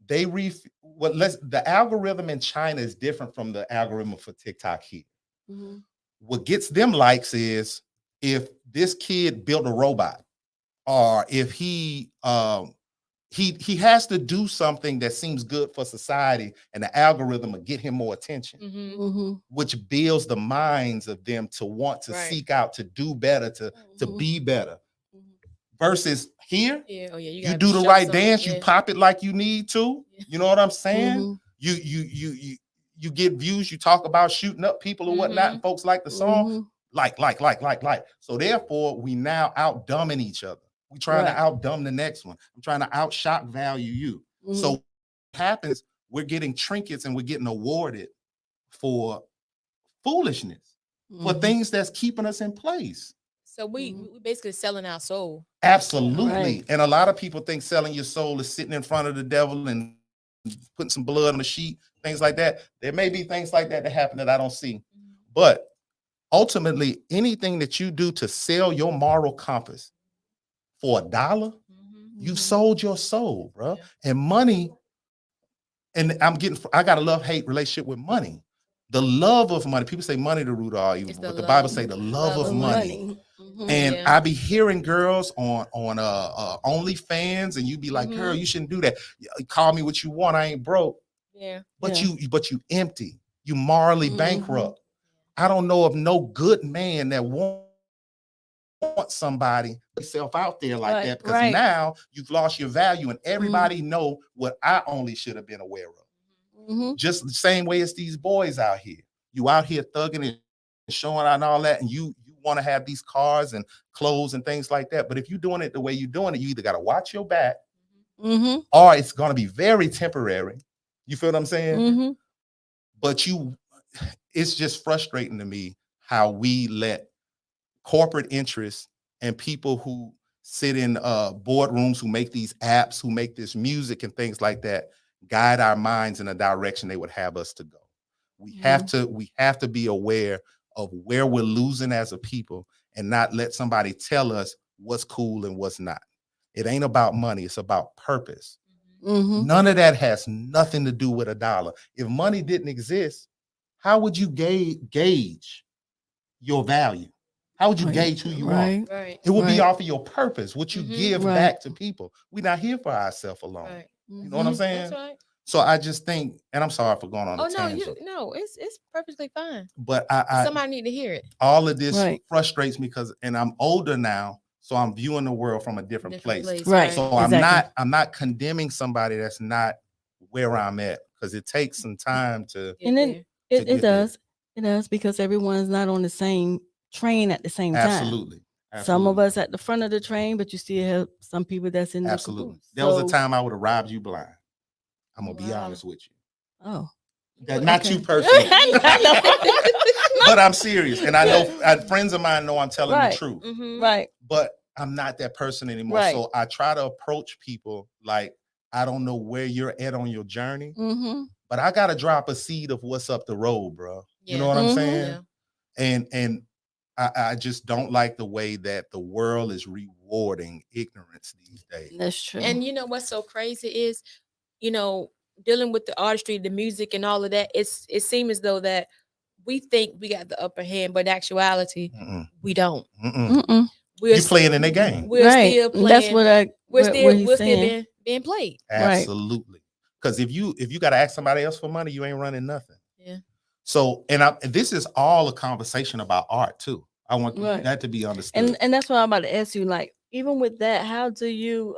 the algorithm in China is different from the algorithm for TikTok here. What gets them likes is if this kid built a robot, or if he has to do something that seems good for society, and the algorithm will get him more attention, which builds the minds of them to want to seek out to do better, to be better. Versus here, you do the right dance, you pop it like you need to. You know what I'm saying? You get views, you talk about shooting up people or whatnot, and folks like the song, like. So therefore, we now outdumbing each other. We trying to outdumb the next one. I'm trying to outshock value you. So what happens, we're getting trinkets and we're getting awarded for foolishness, for things that's keeping us in place. So we basically selling our soul. Absolutely. And a lot of people think selling your soul is sitting in front of the devil and putting some blood on the sheet, things like that. There may be things like that happen that I don't see. But ultimately, anything that you do to sell your moral compass for $1, you've sold your soul, bro. And money, and I got a love-hate relationship with money. The love of money. People say money the root of all evil, but the Bible say the love of money. And I be hearing girls on OnlyFans, and you be like, girl, you shouldn't do that. Call me what you want. I ain't broke. But you empty. You morally bankrupt. I don't know of no good man that wants somebody yourself out there like that, because now you've lost your value, and everybody know what I only should have been aware of. Just the same way as these boys out here. You out here thugging and showing out and all that, and you want to have these cars and clothes and things like that. But if you're doing it the way you're doing it, you either got to watch your back, or it's going to be very temporary. You feel what I'm saying? But it's just frustrating to me how we let corporate interests and people who sit in boardrooms, who make these apps, who make this music and things like that, guide our minds in a direction they would have us to go. We have to be aware of where we're losing as a people, and not let somebody tell us what's cool and what's not. It ain't about money, it's about purpose. None of that has nothing to do with $1. If money didn't exist, how would you gauge your value? How would you gauge who you are? It would be off of your purpose, what you give back to people. We're not here for ourselves alone. You know what I'm saying? That's right. So I just think, and I'm sorry for going on a tangent. It's perfectly fine. But somebody need to hear it. All of this frustrates me and I'm older now, so I'm viewing the world from a different place. Right. So I'm not condemning somebody that's not where I'm at, because it takes some time to. And then it does. It does, because everyone's not on the same train at the same time. Absolutely. Some of us at the front of the train, but you still have some people that's in the caboose. There was a time I would have robbed you blind. I'm gonna be honest with you. Oh, not you personally. But I'm serious, and I know friends of mine know I'm telling the truth. Right. But I'm not that person anymore. So I try to approach people like, I don't know where you're at on your journey, but I gotta drop a seed of what's up the road, bro. You know what I'm saying? And I just don't like the way that the world is rewarding ignorance these days. That's true. And you know what's so crazy is, dealing with the artistry, the music, and all of that. It seems as though that we think we got the upper hand, but in actuality, we don't. You're playing in the game. We're still playing. That's what we're still being played. Absolutely. Because if you got to ask somebody else for money, you ain't running nothing. Yeah. So, and this is all a conversation about art too. I want Right. that to be understood. And that's what I'm about to ask you. Like, even with that, how do you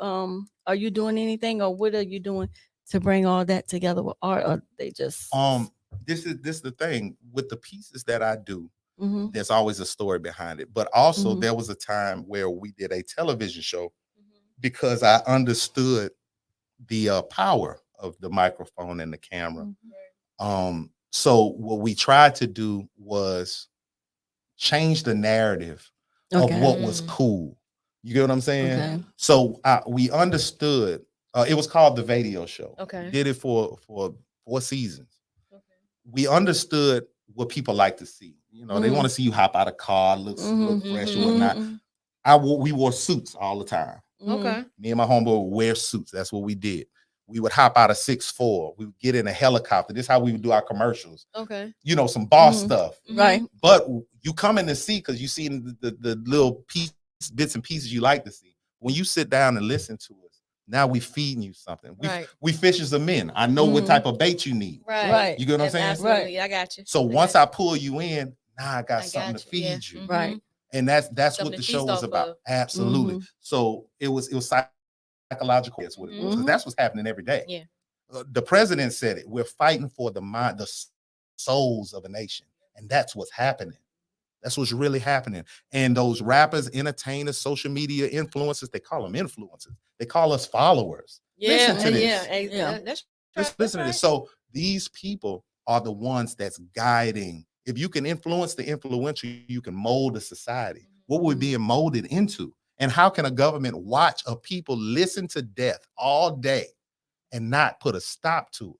are you doing anything, or what are you doing to bring all that together with art, or they just This is the thing with the pieces that I do. Mhm. There's always a story behind it. But also Mhm. there was a time where we did a television show because I understood the power of the microphone and the camera. So what we tried to do was change the narrative of Okay. what was cool. You get what I'm saying? Okay. So we understood. It was called the Video Show. Okay. We did it for 4 seasons. We understood what people like to see. You know, they want to see you hop out of car, look fresh and whatnot. We wore suits all the time. Okay. Me and my homeboy would wear suits. That's what we did. We would hop out of 6'4". We would get in a helicopter. This is how we would do our commercials. Okay. You know, some boss stuff. Right. But you come in to see because you see the little bits and pieces you like to see. When you sit down and listen to us, now we feeding you something. We fishers of men. I know what type of bait you need. Right. You get what I'm saying? Absolutely. I got you. So once I pull you in, now I got something to feed you. Right. And that's Something what the to show feast was off about. of. Absolutely. So it was psychological. That's what it was. 'Cause that's what's happening every day. Yeah. The president said it. We're fighting for the mind, the souls of a nation, and that's what's happening. That's what's really happening. And those rappers, entertainers, social media influencers, they call them influencers. They call us followers. Listen to this. Listen to this. So these people are the ones that's guiding. If you can influence the influential, you can mold a society. What we're being molded into. And how can a government watch a people listen to death all day and not put a stop to it?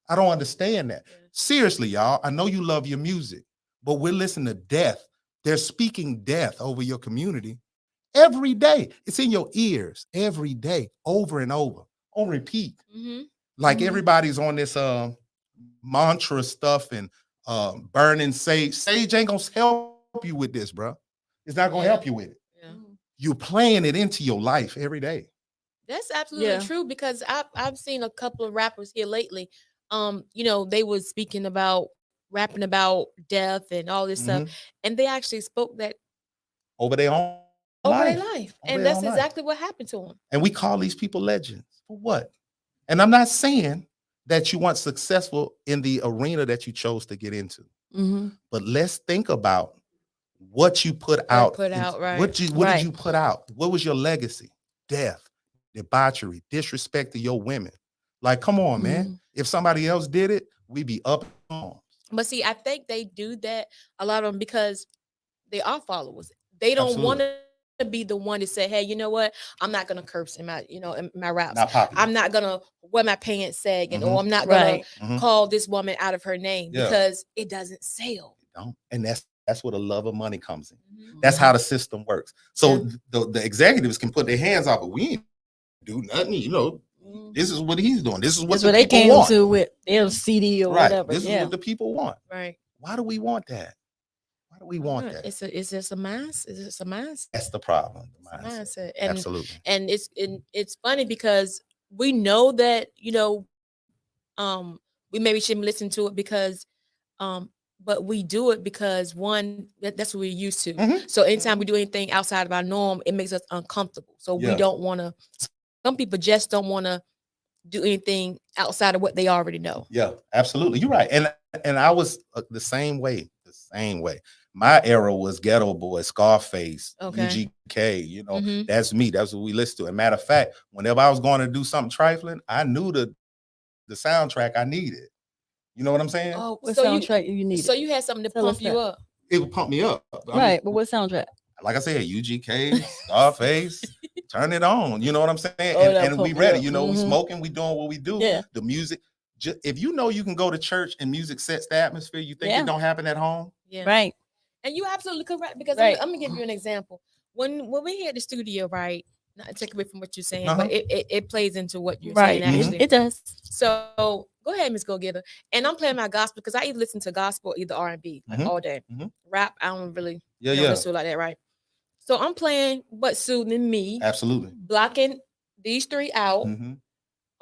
I don't understand that. Seriously, y'all. I know you love your music, but we're listening to death. They're speaking death over your community every day. It's in your ears every day, over and over, on repeat. Like everybody's on this mantra stuff and burning sage. Sage ain't gonna help you with this, bro. It's not gonna help you with it. You're playing it into your life every day. That's absolutely true because I've seen a couple of rappers here lately. You know, they was speaking about rapping about death and all this stuff, and they actually spoke that over their own life. And that's exactly what happened to them. And we call these people legends for what? And I'm not saying that you weren't successful in the arena that you chose to get into, but let's think about what you put out. Right? What did you put out? What was your legacy? Death, debauchery, disrespect to your women. Like, come on, man. If somebody else did it, we'd be up in arms. But see, I think they do that, a lot of them, because they are followers. They don't want to be the one to say, hey, you know what? I'm not gonna curse in my, in my raps. I'm not gonna wear my pants sagging, or I'm not gonna call this woman out of her name because it doesn't sell. And that's where the love of money comes in. That's how the system works. So the executives can put their hands off, but we ain't do nothing, This is what he's doing. This is what they came to with their CD or whatever. This is what the people want. Right. Why do we want that? Why do we want that? It's just a mindset. It's just a mindset. That's the problem. The mindset. Absolutely. And it's funny because we know that, we maybe shouldn't listen to it because but we do it because one, that's what we're used to. So anytime we do anything outside of our norm, it makes us uncomfortable. So we don't want to. Some people just don't want to do anything outside of what they already know. Yeah, absolutely. You're right. And I was the same way. My era was Ghetto Boy, Scarface, UGK. That's me. That's what we listen to. And matter of fact, whenever I was going to do something trifling, I knew the soundtrack I needed. You know what I'm saying? Oh, what soundtrack you needed? So you had something to pump you up. It would pump me up. Right, but what soundtrack? Like I said, UGK, Scarface, turn it on. You know what I'm saying? And we ready. We smoking, we doing what we do. Yeah. The music. If you know you can go to church and music sets the atmosphere, you think it don't happen at home? Yeah. Right. And you're absolutely correct because I'm gonna give you an example. When we're here at the studio, right? Not to take away from what you're saying, but it plays into what you're saying. Actually, it does. So go ahead, Miss Go Getter. And I'm playing my gospel because I either listen to gospel, either R&B, like all day. Rap, I don't really listen to like that, right? So I'm playing what's soothing me. Absolutely. Blocking these three out.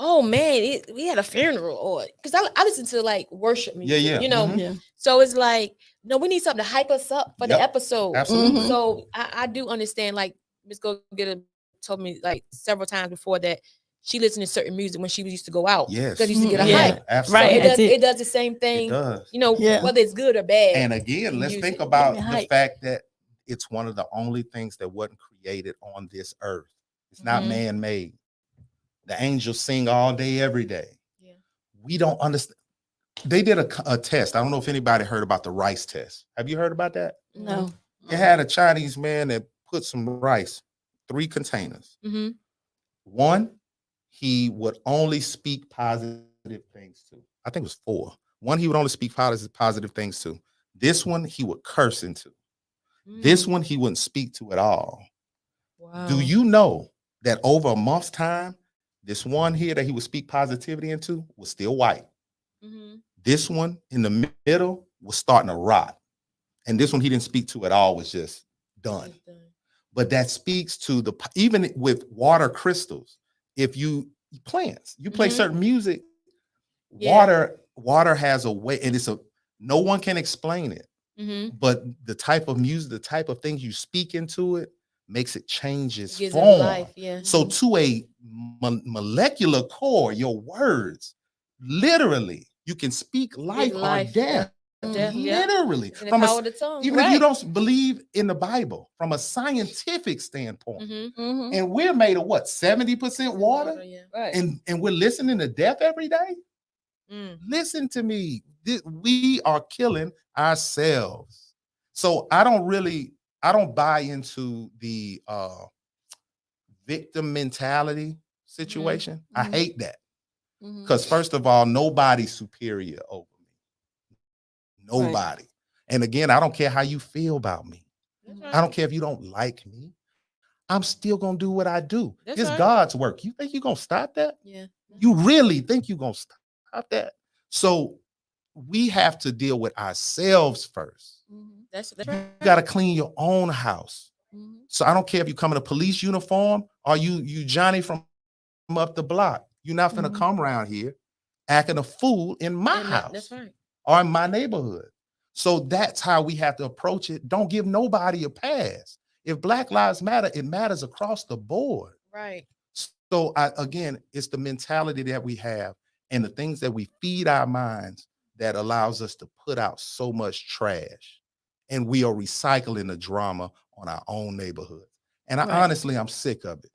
oh man, we had a funeral, or because I listen to like worship music, yeah. you know. Mhm. Yeah. So it's like, no, we need something to hype us up for the Yep. episode. Absolutely. Mhm. So I do understand. Like Miss Go Getter told me like several times before that she listened to certain music when she used to go out. Yes. because used to get a Yeah. hype. So Absolutely. Right. it does the same thing. It does. You know, Yeah. whether it's good or bad. And again, let's music. think about me the hype. fact that it's one of the only things that wasn't created on this earth. It's not Mhm. man-made. The angels sing all day, every day. Yeah. We don't understand. They did a test. I don't know if anybody heard about the rice test. Have you heard about that? No. They had a Chinese man that put some rice, 3 containers. Mm-hmm. One, he would only speak positive things to. I think it was 4. One, he would only speak positive things to. This one, he would curse into. This one, he wouldn't speak to at all. Wow. Do you know that over a month's time, this one here that he would speak positivity into was still white? Mm-hmm. This one in the middle was starting to rot. And this one he didn't speak to at all, was just done. But that speaks to even with water crystals, if you plants, you play certain music, water has a way, and no one can explain it. Mm-hmm. But the type of music, the type of things you speak into it makes it change its Gives it form. life, yeah. So to a molecular core, your words, literally, you can speak life or death. Death, yeah. Literally. And the power of the tongue. Even if you don't believe in the Bible, from a scientific standpoint, Mm-hmm. and we're made of what, 70% water? Yeah. Right. And we're listening to death every day? Listen to me. We are killing ourselves. So I don't buy into the victim mentality situation. I hate that. Because first of all, nobody's superior over me. Nobody. Right. And again, I don't care how you feel about me. Right. I don't care if you don't like me. I'm still gonna do what I do. It's right. God's work. You think you're gonna stop that? Yeah. You really think you're gonna stop that? So we have to deal with ourselves first. That's you right. Gotta clean your own house. So I don't care if you come in a police uniform or you Johnny from up the block. You're not gonna come around here acting a fool in my house. That's right. Or in my neighborhood. So that's how we have to approach it. Don't give nobody a pass. If Black Lives Matter, it matters across the board. Right. So again, it's the mentality that we have and the things that we feed our minds that allows us to put out so much trash. And we are recycling the drama on our own neighborhood. And honestly, I'm sick of it.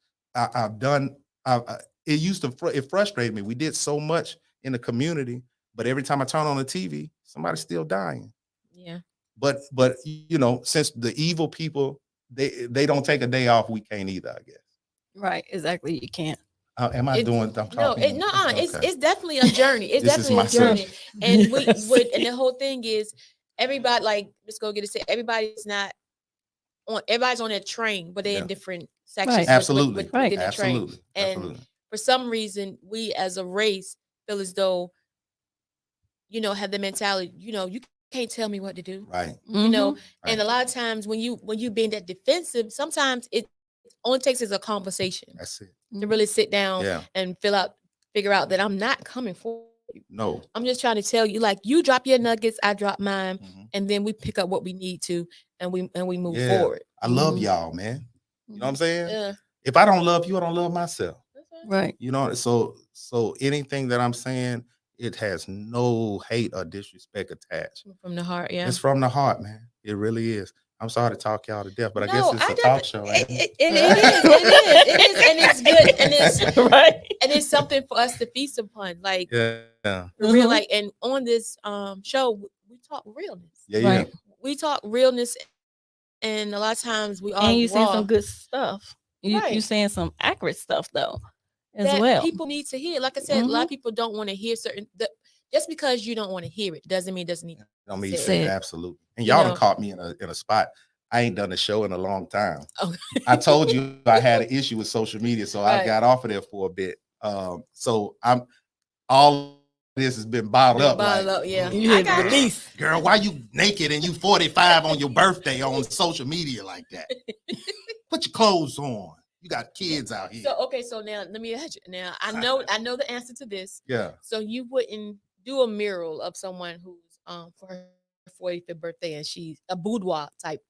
It frustrated me. We did so much in the community, but every time I turn on the TV, somebody's still dying. Yeah. But since the evil people, they don't take a day off, we can't either, I guess. Right, exactly. You can't. I'm talking? It's definitely a journey. It's definitely a journey. And and the whole thing is everybody, like, let's go get it said, everybody's on that train, but they're in different sections. Right. Absolutely. Within the train. Absolutely. And Absolutely. for some reason, we as a race feel as though, have the mentality, you can't tell me what to do. Right. And a lot of times when you being that defensive, sometimes it only takes is a conversation. That's it. To really sit down and figure out that I'm not coming for you. No. I'm just trying to tell you, like, you drop your nuggets, I drop mine, and then we pick up what we need to, and we move forward. I love y'all, man. You know what I'm saying? Yeah. If I don't love you, I don't love myself. Right. So anything that I'm saying, it has no hate or disrespect attached. From the heart, yeah. It's from the heart, man. It really is. I'm sorry to talk y'all to death, but I guess it's a talk show. Right? It is, and it's good, and it's right, and it's something for us to feast upon, like real, like. And on this show, we talk realness. Right. We talk realness, and a lot of times we all and you saying some good stuff. You saying some accurate stuff though, as well. People need to hear. Like I said, a lot of people don't want to hear certain. Just because you don't want to hear it doesn't mean it doesn't need. Don't mean say absolutely. And y'all done caught me in a spot. I ain't done a show in a long time. Okay. I told you I had an issue with social media, so I got off of there for a bit. So all this has been bottled up. Yeah. You had to release. Girl, why you naked and you 45 on your birthday on social media like that? Put your clothes on. You got kids out here. So okay, so now let me ask you. Now I know the answer to this. Yeah. So you wouldn't do a mural of someone who's for her 45th birthday and she's a boudoir type.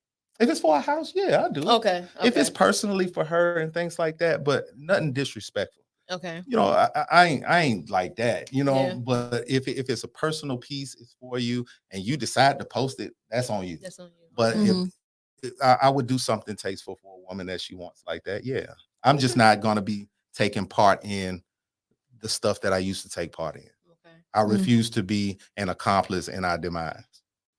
If it's for a house, yeah, I do. Okay. If it's personally for her and things like that, but nothing disrespectful. Okay. You know, I ain't like that, you know. Yeah. But if it's a personal piece, it's for you, and you decide to post it, that's on you. That's on you. But if I would do something tasteful for a woman that she wants like that, yeah. I'm just not gonna be taking part in the stuff that I used to take part in. Okay. I refuse to be an accomplice in our demise.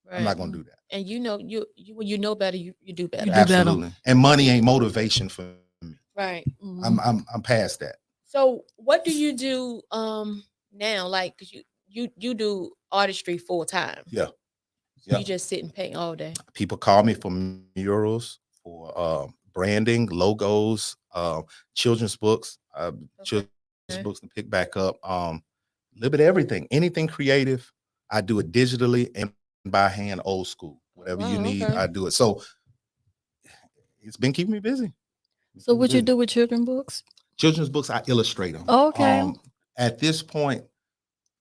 Right. I'm not gonna do that. And you know, when you know better, you do better. Absolutely. And money ain't motivation for me. Right. I'm past that. So what do you do now? Like, cause you do artistry full time. Yeah. You just sit and paint all day. People call me for murals, for branding, logos, children's books, children's books to pick back up. A little bit of everything. Anything creative, I do it digitally and by hand, old school. Whatever you need, I do it. So it's been keeping me busy. So what you do with children's books? Children's books, I illustrate them. Okay. At this point,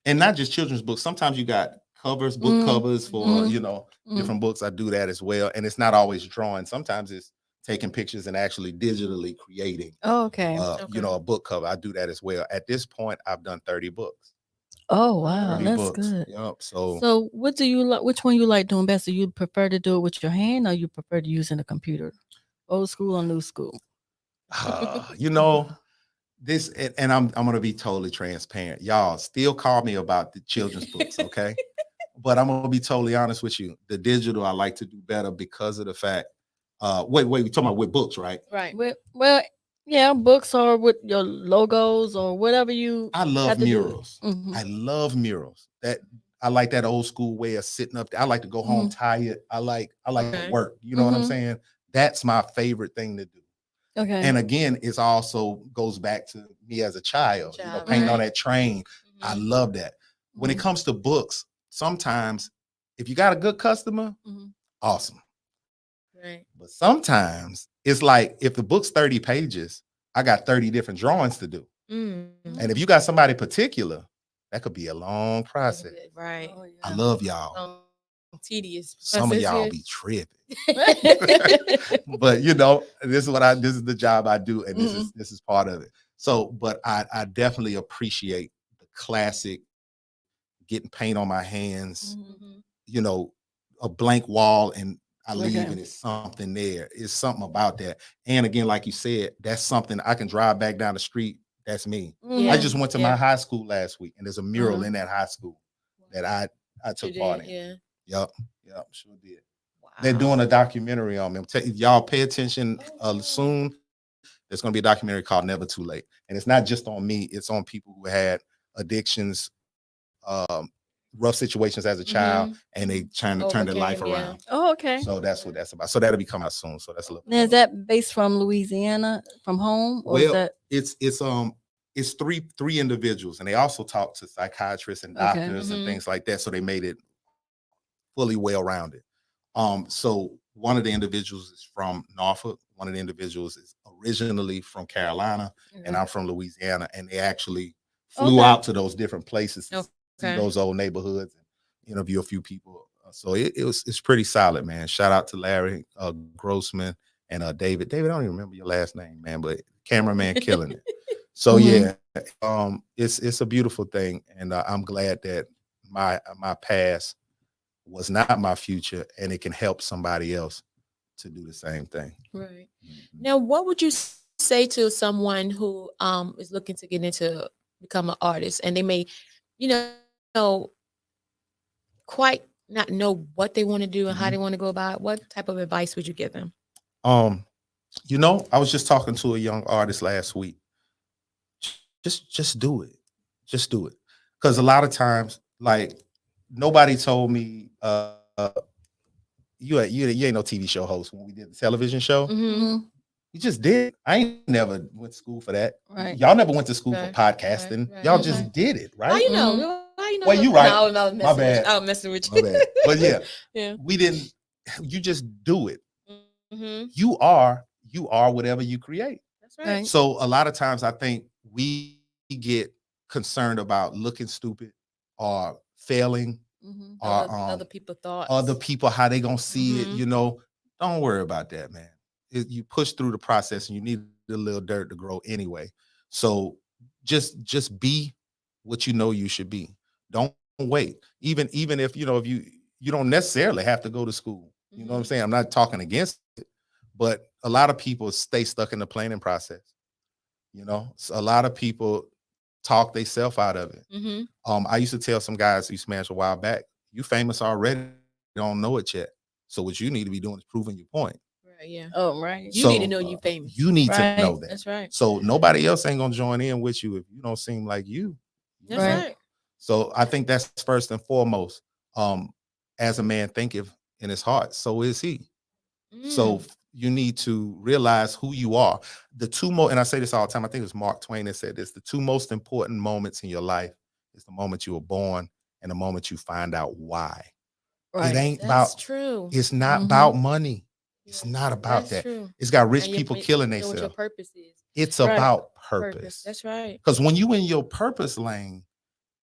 and not just children's books. Sometimes you got covers, book covers for different books. I do that as well, and it's not always drawing. Sometimes it's taking pictures and actually digitally creating. A book cover. I do that as well. At this point, I've done 30 books. Oh wow, that's good. Yep. So what do you like? Which one you like doing best? Do you prefer to do it with your hand, or you prefer to use in a computer? Old school or new school? This, and I'm gonna be totally transparent. Y'all still call me about the children's books, okay? But I'm gonna be totally honest with you. The digital I like to do better because of the fact. Wait, we talking about with books, right? Right. Well, yeah, books or with your logos or whatever you. I love murals. I love murals. That I like that old school way of sitting up there. I like to go home tired. I like to work. You know what I'm saying? That's my favorite thing to do. Okay. And again, it also goes back to me as a child, painting on that train. I love that. When it comes to books, sometimes if you got a good customer, awesome. Right. But sometimes it's like if the book's 30 pages, I got 30 different drawings to do. And if you got somebody particular, that could be a long process. Right. Oh, yeah. I love y'all. Tedious. Some of y'all be tripping. But this is the job I do, and this is part of it. So, but I definitely appreciate the classic getting paint on my hands, a blank wall, and I leave and it's something there. It's something about that. And again, like you said, that's something I can drive back down the street. That's me. I just went to my high school last week, and there's a mural in that high school that I took part in. Yep, sure did. Wow. They're doing a documentary on me. Y'all pay attention soon. There's going to be a documentary called Never Too Late. And it's not just on me. It's on people who had addictions, rough situations as a child, and they trying to turn their life around. Oh, okay. So that's what that's about. So that'll be coming out soon. So that's a little. Now, is that based from Louisiana, from home? Or is that... it's three individuals, and they also talk to psychiatrists and doctors and things like that. So they made it fully well-rounded. So one of the individuals is from Norfolk. One of the individuals is originally from Carolina, and I'm from Louisiana. And they actually flew out to those different places, to see those old neighborhoods, and interview a few people. So it's pretty solid, man. Shout out to Larry Grossman and David. David, I don't even remember your last name, man, but cameraman killing it. So it's a beautiful thing, and I'm glad that my past was not my future, and it can help somebody else to do the same thing. Right. Now, what would you say to someone who is looking to get into become an artist, and they may, quite not know what they want to do and how they want to go about it? What type of advice would you give them? I was just talking to a young artist last week. Just do it. Just do it. Because a lot of times, like, nobody told me you ain't no TV show host when we did the television show. You just did. I ain't never went to school for that. Right. Y'all never went to school for podcasting. Y'all just did it, right? How you know? How you know? Well, you right. No, my bad. I was messing with you. My bad. But yeah, we didn't. You just do it. You are whatever you create. That's right. Right. So a lot of times I think we get concerned about looking stupid or failing Mhm. or Other people thoughts. other people, how they gonna see it, Mhm. you know. Don't worry about that, man. You push through the process and you need a little dirt to grow anyway. So just be what you know you should be. Don't wait. Even if if you don't necessarily have to go to school. You know what I'm Mhm. saying? I'm not talking against it, but a lot of people stay stuck in the planning process. So a lot of people talk themselves out of it. Mhm. I used to tell some guys who smashed a while back, you famous already, you don't know it yet. So what you need to be doing is proving your point. Right. Yeah. Oh, right. You need to So know you famous. you need to know Right. that. That's right. So nobody else ain't gonna join in with you if you don't seem like you. That's Right. right. So I think that's first and foremost. As a man thinketh in his heart, so is he. So Mm. you need to realize who you are. The two most, and I say this all the time, I think it was Mark Twain that said this, the two most important moments in your life is the moment you were born and the moment you find out why. Right. It ain't That's about, true. it's not Mhm. about money. It's Yeah, not about that's that. true. It's got rich And people you killing know what your themselves. purpose is. It's Right. about Purpose. purpose. That's right. Because when you in your purpose lane,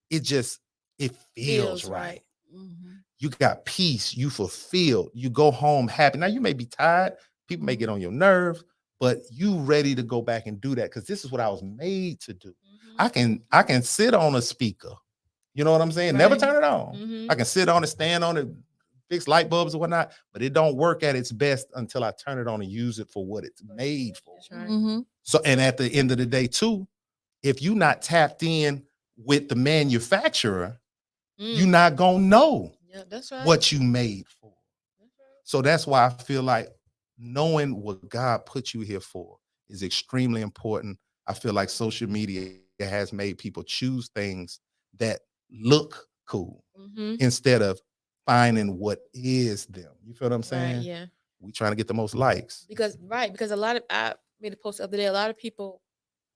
it feels Feels right. right. Mhm. You got peace, you fulfilled, you go home happy. Now you may be tired, people may get on your nerves, but you ready to go back and do that because this is what I was made to do. Mhm. I can sit on a speaker, you know what I'm saying? Never Right. turn it on. Mhm. I can sit on it, stand on it, fix light bulbs or whatnot, but it don't work at its best until I turn it on and use it for what it's made for. That's right. Mhm. So, and at the end of the day, too, if you're not tapped in with the manufacturer, you're Mm. not gonna know Yeah, that's right. what you made for. That's right. So that's why I feel like knowing what God put you here for is extremely important. I feel like social media has made people choose things that look cool Mhm. instead of finding what is them. You feel what I'm Right. saying? Yeah. We trying to get the most likes. Because a lot of I made a post the other day. A lot of people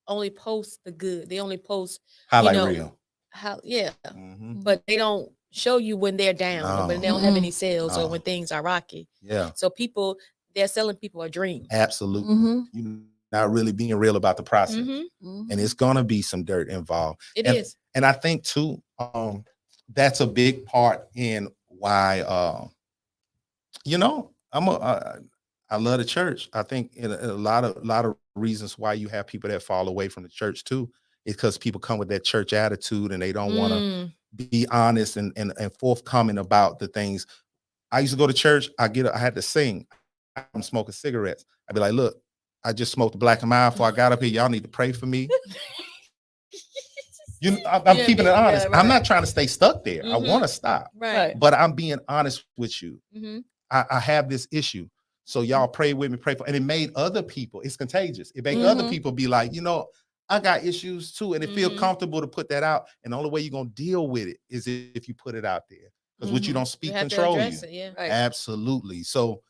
only post the good. They only post Highlight reel. how yeah, Mhm. but they don't show you when they're down or when they No, don't have Mm-mm. any sales or no. when things are rocky. Yeah, So they're selling people a dream. absolutely. Mhm. You're not really being real about the process. Mm-hmm. And it's gonna be some dirt involved. It and, is. And I think too, that's a big part in why I love the church. I think in a lot of reasons why you have people that fall away from the church too is because people come with that church attitude and they don't want to Mm. be honest and forthcoming about the things. I used to go to church. I had to sing. I'm smoking cigarettes. I'd be like, look, I just smoked a black and mild before I got up here. Y'all need to pray for me. I'm keeping it honest. Yeah, I'm right. not trying to stay stuck there. I Mhm. want to stop, Right. but I'm being honest with you. Mm-hmm. I have this issue. So y'all pray with me, pray for, and it made other people, it's contagious. It made other Mhm. people be like, I got issues too. And it feel Mhm. comfortable to put that out. And the only way you're going to deal with it is if you put it out there. Because what you don't You speak have to control you. address it. Yeah. Right. Absolutely. So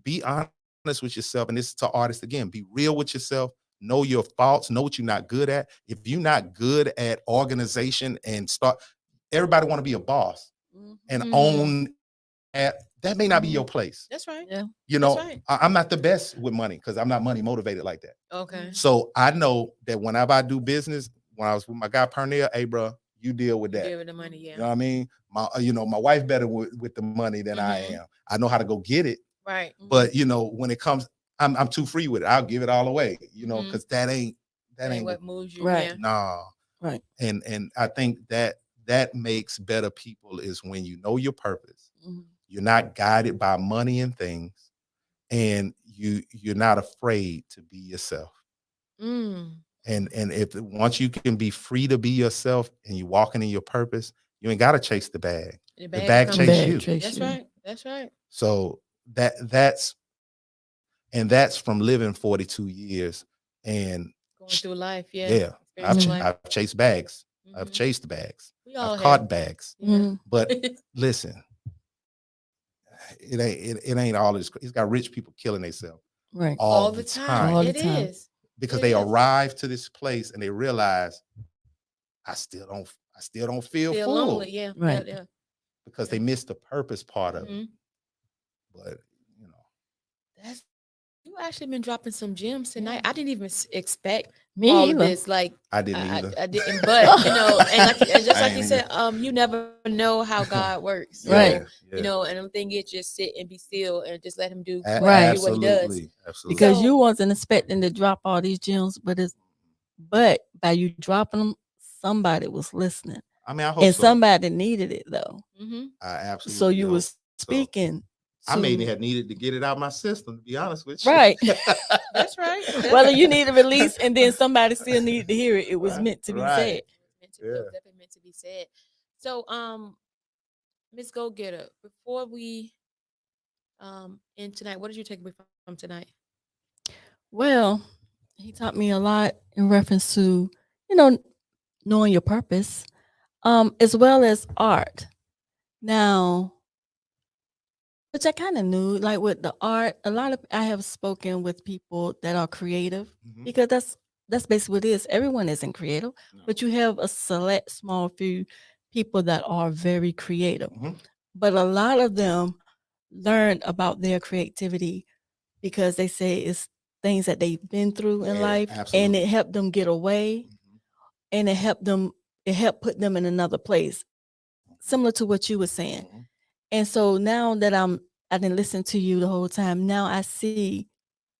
be honest with yourself. And this is to artists again, be real with yourself. Know your faults, know what you're not good at. If you're not good at organization everybody want to be a boss Mhm. and Mm. own that may not be your Mhm. place. That's right. Yeah. That's right. I'm not the best with money because I'm not money motivated like that. Okay. So I know that whenever I do business, when I was with my guy Pernell, hey bro, you deal with You that. deal with the money. You Yeah. know what I mean? My wife better with the money than I Mhm. am. I know how to go get it, Right. but when it comes, I'm too free with it. I'll give it all away, Mhm. because that ain't what moves you. Right. Yeah. nah. Right. And I think that makes better people is when you know your purpose. Mhm. You're not guided by money and things, and you're not afraid to be yourself. Mm. And if once you can be free to be yourself and you walking in your purpose, you ain't got to chase the bag. The The bag bag comes chase to you. chase That's you. right. That's right. So that's from living 42 years. And Going through life. Yeah. yeah, Experiencing life. I've chased bags. I've Mhm. chased bags. We all I've have. caught bags. Yeah. Mhm. But listen, it ain't all this. It's got rich people killing themselves Right. all the time All the It time. is. because It they is. arrive to this place and they realize I still don't feel Feel full lonely. Yeah. Right. Yeah. because they missed the purpose part of it. Mhm. But That's You actually been dropping some gems tonight. I didn't even expect Me all of either. this. Like I didn't either. I didn't, but and just I like you ain't said, you never know how God works. So, Right. and the thing is, just sit and be still and just let Him do Right. do what He does. Absolutely. Absolutely. Because So- you wasn't expecting to drop all these gems, but by you dropping them, somebody was listening, I mean, I hope and so. somebody needed it though. Mm-hmm. I absolutely. So you hope was speaking. I to- maybe had needed to get it out of my system, to be honest with you. Right. That's right. Whether you need a release and then somebody still needed to hear it, it was Right, meant to be right. said. It was definitely meant to be said. So, Miss Go Getter, before we end tonight, what did you take away from tonight? Well, he taught me a lot in reference to, you know, knowing your purpose, as well as art. Now, which I kind of knew, like with the art, a lot of I have spoken with people that are creative Mhm. because that's basically what it is. Everyone isn't creative, No. but you have a select small few people that are very creative. Mhm. But a lot of them learn about their creativity because they say it's things that they've been through in Yeah, life, and absolutely. it helped them get away, Mhm. and it helped put them in another place, similar to what you were saying. Mhm. And so now that I didn't listen to you the whole time, now I see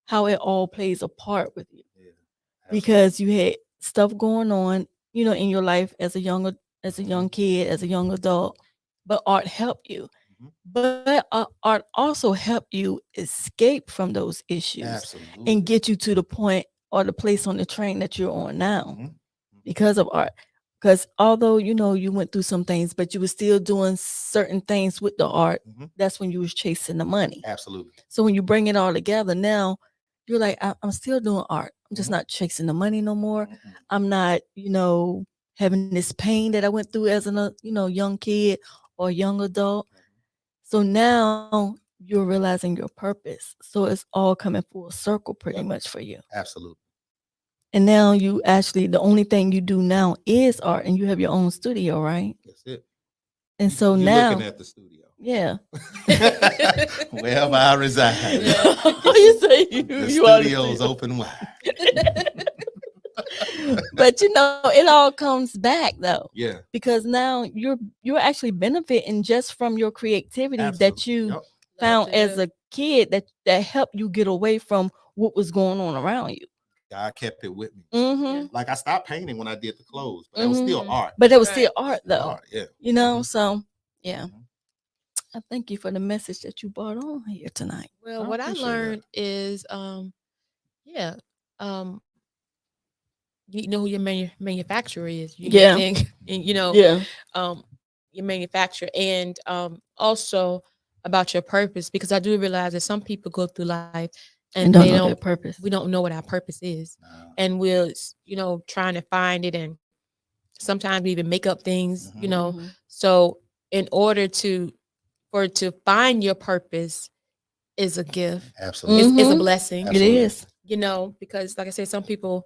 how it all plays a part with you Yeah, because you had stuff going on, in your life as a young Mhm. kid, as a young adult, but art helped you. Mhm. But art also helped you escape from those issues Absolutely. and get you to the point or the place on the train that you're on now Mhm. because of art. Because although you went through some things, but you were still doing certain things with the art. Mhm. That's when you was chasing the money. Absolutely. So when you bring it all together, now you're like, I'm still doing art. I'm just Mhm. not chasing the money no more. Mhm. I'm not, having this pain that I went through as a young kid or young adult. So now you're realizing your purpose. So it's all coming full circle pretty Yep. much for you. Absolutely. And now you actually, the only thing you do now is art, and you have your own studio, right? That's it. And so You're now, looking at the studio. yeah. Wherever I reside. You say The you are the studio's studio. open wide. But it all comes back though, Yeah. because now you're actually benefiting just from your creativity that Absolutely. you Yep. found to as do. a kid that helped you get away from what was going on around you. God kept it with me. Mm-hmm. Like I stopped painting when I did the clothes, but that was still Mhm. art. But it was Right. still art Still though, art, yeah. Mm-hmm. So yeah. Mhm. I thank you for the message that you brought on here tonight. Well, I what I appreciate learned is, yeah, you know who your manufacturer is. Yeah. And Yeah. your manufacturer, and also about your purpose, because I do realize that some people go through life and And they don't know their don't. purpose. We don't know what our purpose is, No. and we're trying to find it, and sometimes we even make up things. Mhm. Mhm. So in order to find your purpose is a gift. Absolutely. Is a Mhm. blessing. It Absolutely. is. Because like I said, some people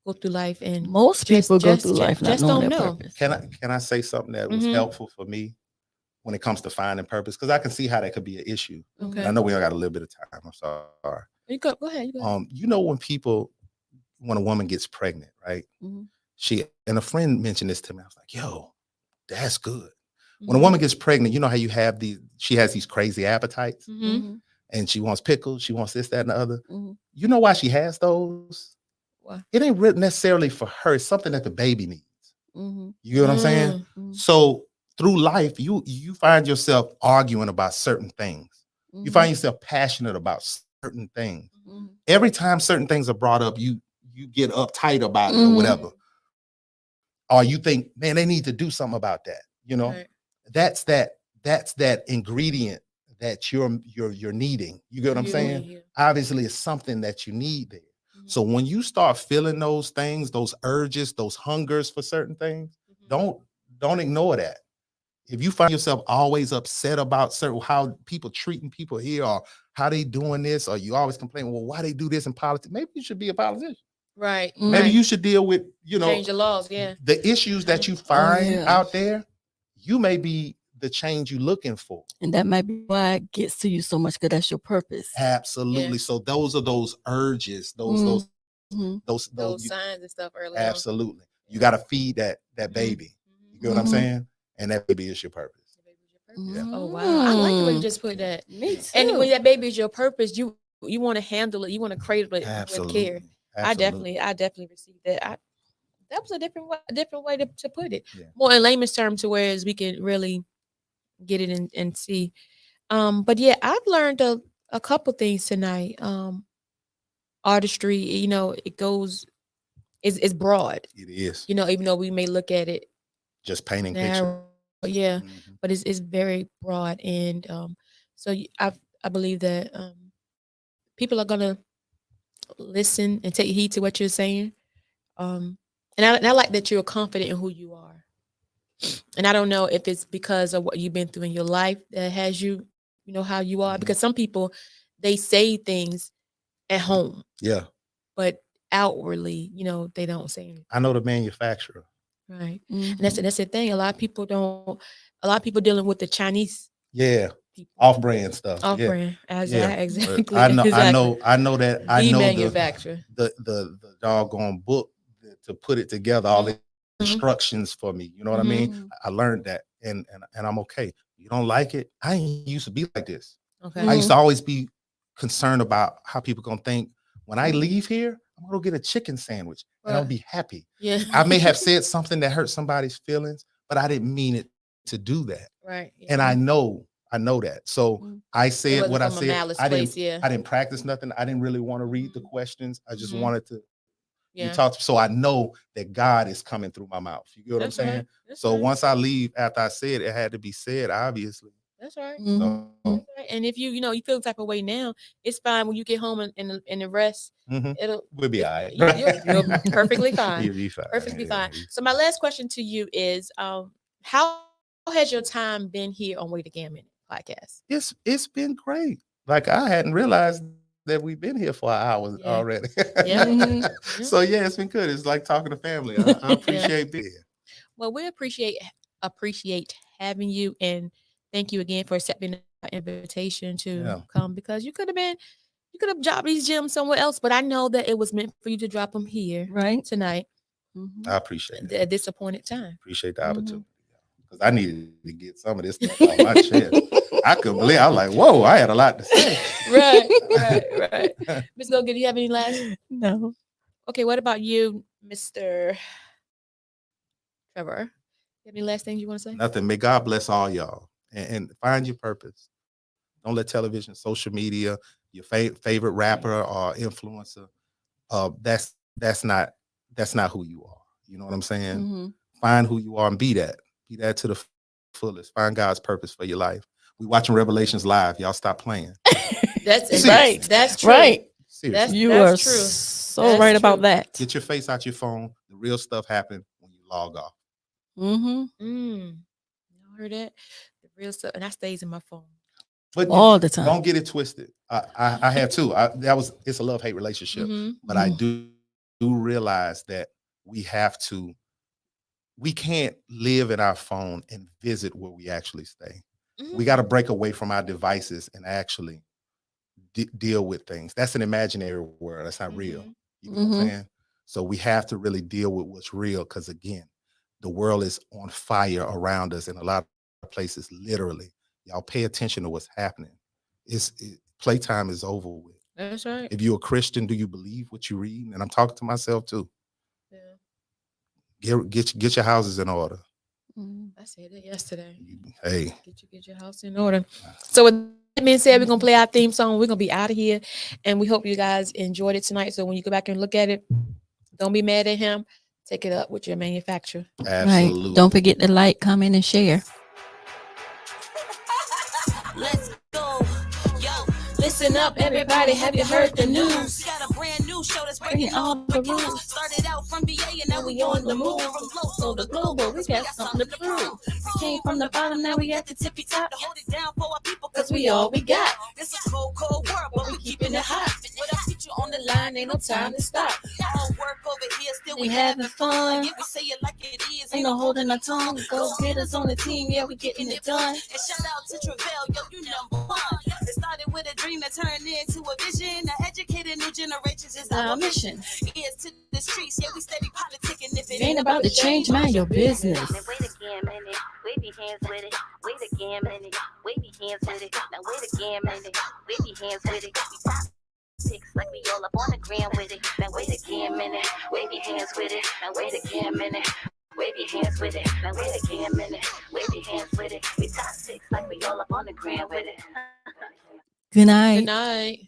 go through life and Most people go through life not just knowing don't their know. purpose. Can I say something that was Mhm. helpful for me when it comes to finding purpose? Because I can see how that could be an issue. Okay. And I know we only got a little bit of time. I'm sorry. You go ahead. When a woman gets pregnant, right? Mhm. And a friend mentioned this to me. I was like, yo, that's good. When a Mhm. woman gets pregnant, you know how she has these crazy appetites Mhm. Mhm. and she wants pickles, she wants this, that, and the other. Mhm. You know why she has those? Why? It ain't necessarily for her. It's something that the baby needs. Mhm. You get what I'm saying? Mhm. So through life, you find yourself arguing about certain things. You find yourself passionate about certain things. Mhm. Every time certain things are brought up, you get uptight about it or Mhm. whatever. Or you think, man, they need to do something about that. Right. That's that ingredient that you're needing. You get what I'm You saying? need, yeah. Obviously, it's something that you need there. Mhm. So when you start feeling those things, those urges, those hungers for certain things, Mhm. don't ignore that. If you find yourself always upset about how people treating people here or how they doing this, or you always complain, well, why they do this in politics? Maybe you should be a politician. Right. Maybe Right. you should deal with, Change the laws. Yeah. the issues that you Oh, find yeah. out there. You may be the change you're looking for. And that might be why it gets to you so much, because that's your purpose. Absolutely. Yeah. So those are those urges, Mhm. those signs and stuff early absolutely. You got to feed that baby. You get what I'm Mhm. saying? And that baby is your purpose. Yeah. Oh wow, I like the way you Mm. just put that. Me too. And when that baby is your purpose, you want to handle it, you want to cradle it with Absolutely. care. Absolutely. I definitely received that. That was a different way to put it. Yeah. More in layman's terms, to whereas we can really get it and see. But yeah, I've learned a couple things tonight. Artistry, it goes it's broad. It is. Even though we may look at it Just painting pictures. narrow, yeah, Mhm. but it's very broad, and so I believe that people are gonna listen and take heed to what you're saying. And I like that you're confident in who you are. And I don't know if it's because of what you've been through in your life that has you, how you are. Mhm. Because some people, they say things at home, Yeah. but outwardly, they don't say anything. I know the manufacturer. Right. Mhm. And that's the thing. A lot of people dealing with the Chinese Yeah. people. Off-brand stuff. Off yeah. brand. Yeah. Exactly. I know. Exactly. I know that. I The know manufacturer. the doggone book to put it together. All the instructions for me. You know what I mean? Mhm. I learned that, and I'm okay. You don't like it? I ain't used to be like this. Okay. I used to always be concerned about how people gonna think when I leave here. I'm gonna get a chicken sandwich and I'll Right. be happy. Yeah. I may have said something that hurt somebody's feelings, but I didn't mean it to do that. Right. Yeah. And I know that. So Mhm. I It said wasn't what I from a said. malice I place, didn't. yeah. I didn't practice nothing. I didn't really want to read the Mhm. questions. I just Mhm. wanted to Yeah. talk. So I know that God is coming through my mouth. You get what That's I'm saying? right. That's So right. once I leave, after I said it had to be said, obviously. That's right. Mhm. So That's right. And if you feel the type of way now, it's fine when you get home and the rest. mhm, It'll we'll be all right. you're perfectly fine. You'll be fine. Perfectly Yeah. fine. So my last question to you is, how has your time been here on Wait Again Minute podcast? It's been great. Like I hadn't realized that we've been here for an hour Yeah. already. Yeah. Mhm. So yeah, it's been good. It's like talking to family. I appreciate being here. Well, we appreciate having you, and thank you again for accepting our invitation to Yeah. come, because you could have dropped these gems somewhere else, but I know that it was meant for you to drop them here Right. tonight Mhm. I appreciate at it. a disappointed time. Appreciate the Mhm. opportunity. Because I needed to get some of this stuff off my chest. I couldn't believe. I was like, whoa, I had a lot to say. Right. Ms. Gogan, do you have any last? No. Okay, what about you, Mr. Trevor? You have any last things you want to say? Nothing. May God bless all y'all and find your purpose. Don't let television, social media, your favorite rapper or influencer. That's not who you are. You know what I'm saying? Mhm. Find who you are and be that. Be that to the fullest. Find God's purpose for your life. We watching Revelations live. Y'all stop playing. That's Seriously. right. That's true. Right. Seriously. You That's are true. so That's right true. about that. Get your face out your phone. The real stuff happens when you log off. Mm-hmm. You heard that? The real stuff, and that stays in my phone. But All the time. don't get it twisted. I have too. It's a love-hate relationship. Mhm. But I do realize that we can't live in our phone and visit where we actually stay. We got to break away from our devices and actually deal with things. That's an imaginary world. That's not real. You know what I'm saying? So we have to really deal with what's real, because again, the world is on fire around us in a lot of places, literally. Y'all pay attention to what's happening. Playtime is over with. That's right. If you're a Christian, do you believe what you read? And I'm talking to myself too. Yeah. Get your houses in order. I said that yesterday. Hey. Get your house in order. So with that being said, we're gonna play our theme song. We're gonna be out of here, and we hope you guys enjoyed it tonight. So when you go back and look at it, don't be mad at him. Take it up with your manufacturer. Absolutely. Right. Don't forget to like, comment, and share. Let's go. Yo, listen up, everybody. Have you heard the news? We got a brand new show that's breaking all the rules. Started out from BA and now we on the move. From local to global, we got something to prove. Came from the bottom, now we at the tippy top. To hold it down for our people, cause we all we got. It's a cold, cold world, but we keeping it hot. With our future on the line, ain't no time to stop. All work over here, still we having fun. Yeah, we say it like it is. Ain't no holding our tongue. Go get us on the team, yeah, we getting it done. And shout out to Travell, yo, you number one. It started with a dream that turned into a vision. To educate new generations is Our mission. Ears to the streets, yeah, we steady politicking. If it Ain't about to change, mind your business. Now wait again, minute. Wave your hands with it. Wait again, minute. Wave your hands with it. Now wait again, minute. Wave your hands with it. We top six like we all up on the gram with it. Now wait again, minute. Wave your hands with it. Now wait again, minute. Wave your hands with it. Now wait again, minute. Wave your hands with it. We top six like we all up on the gram with it. Good night. Good night.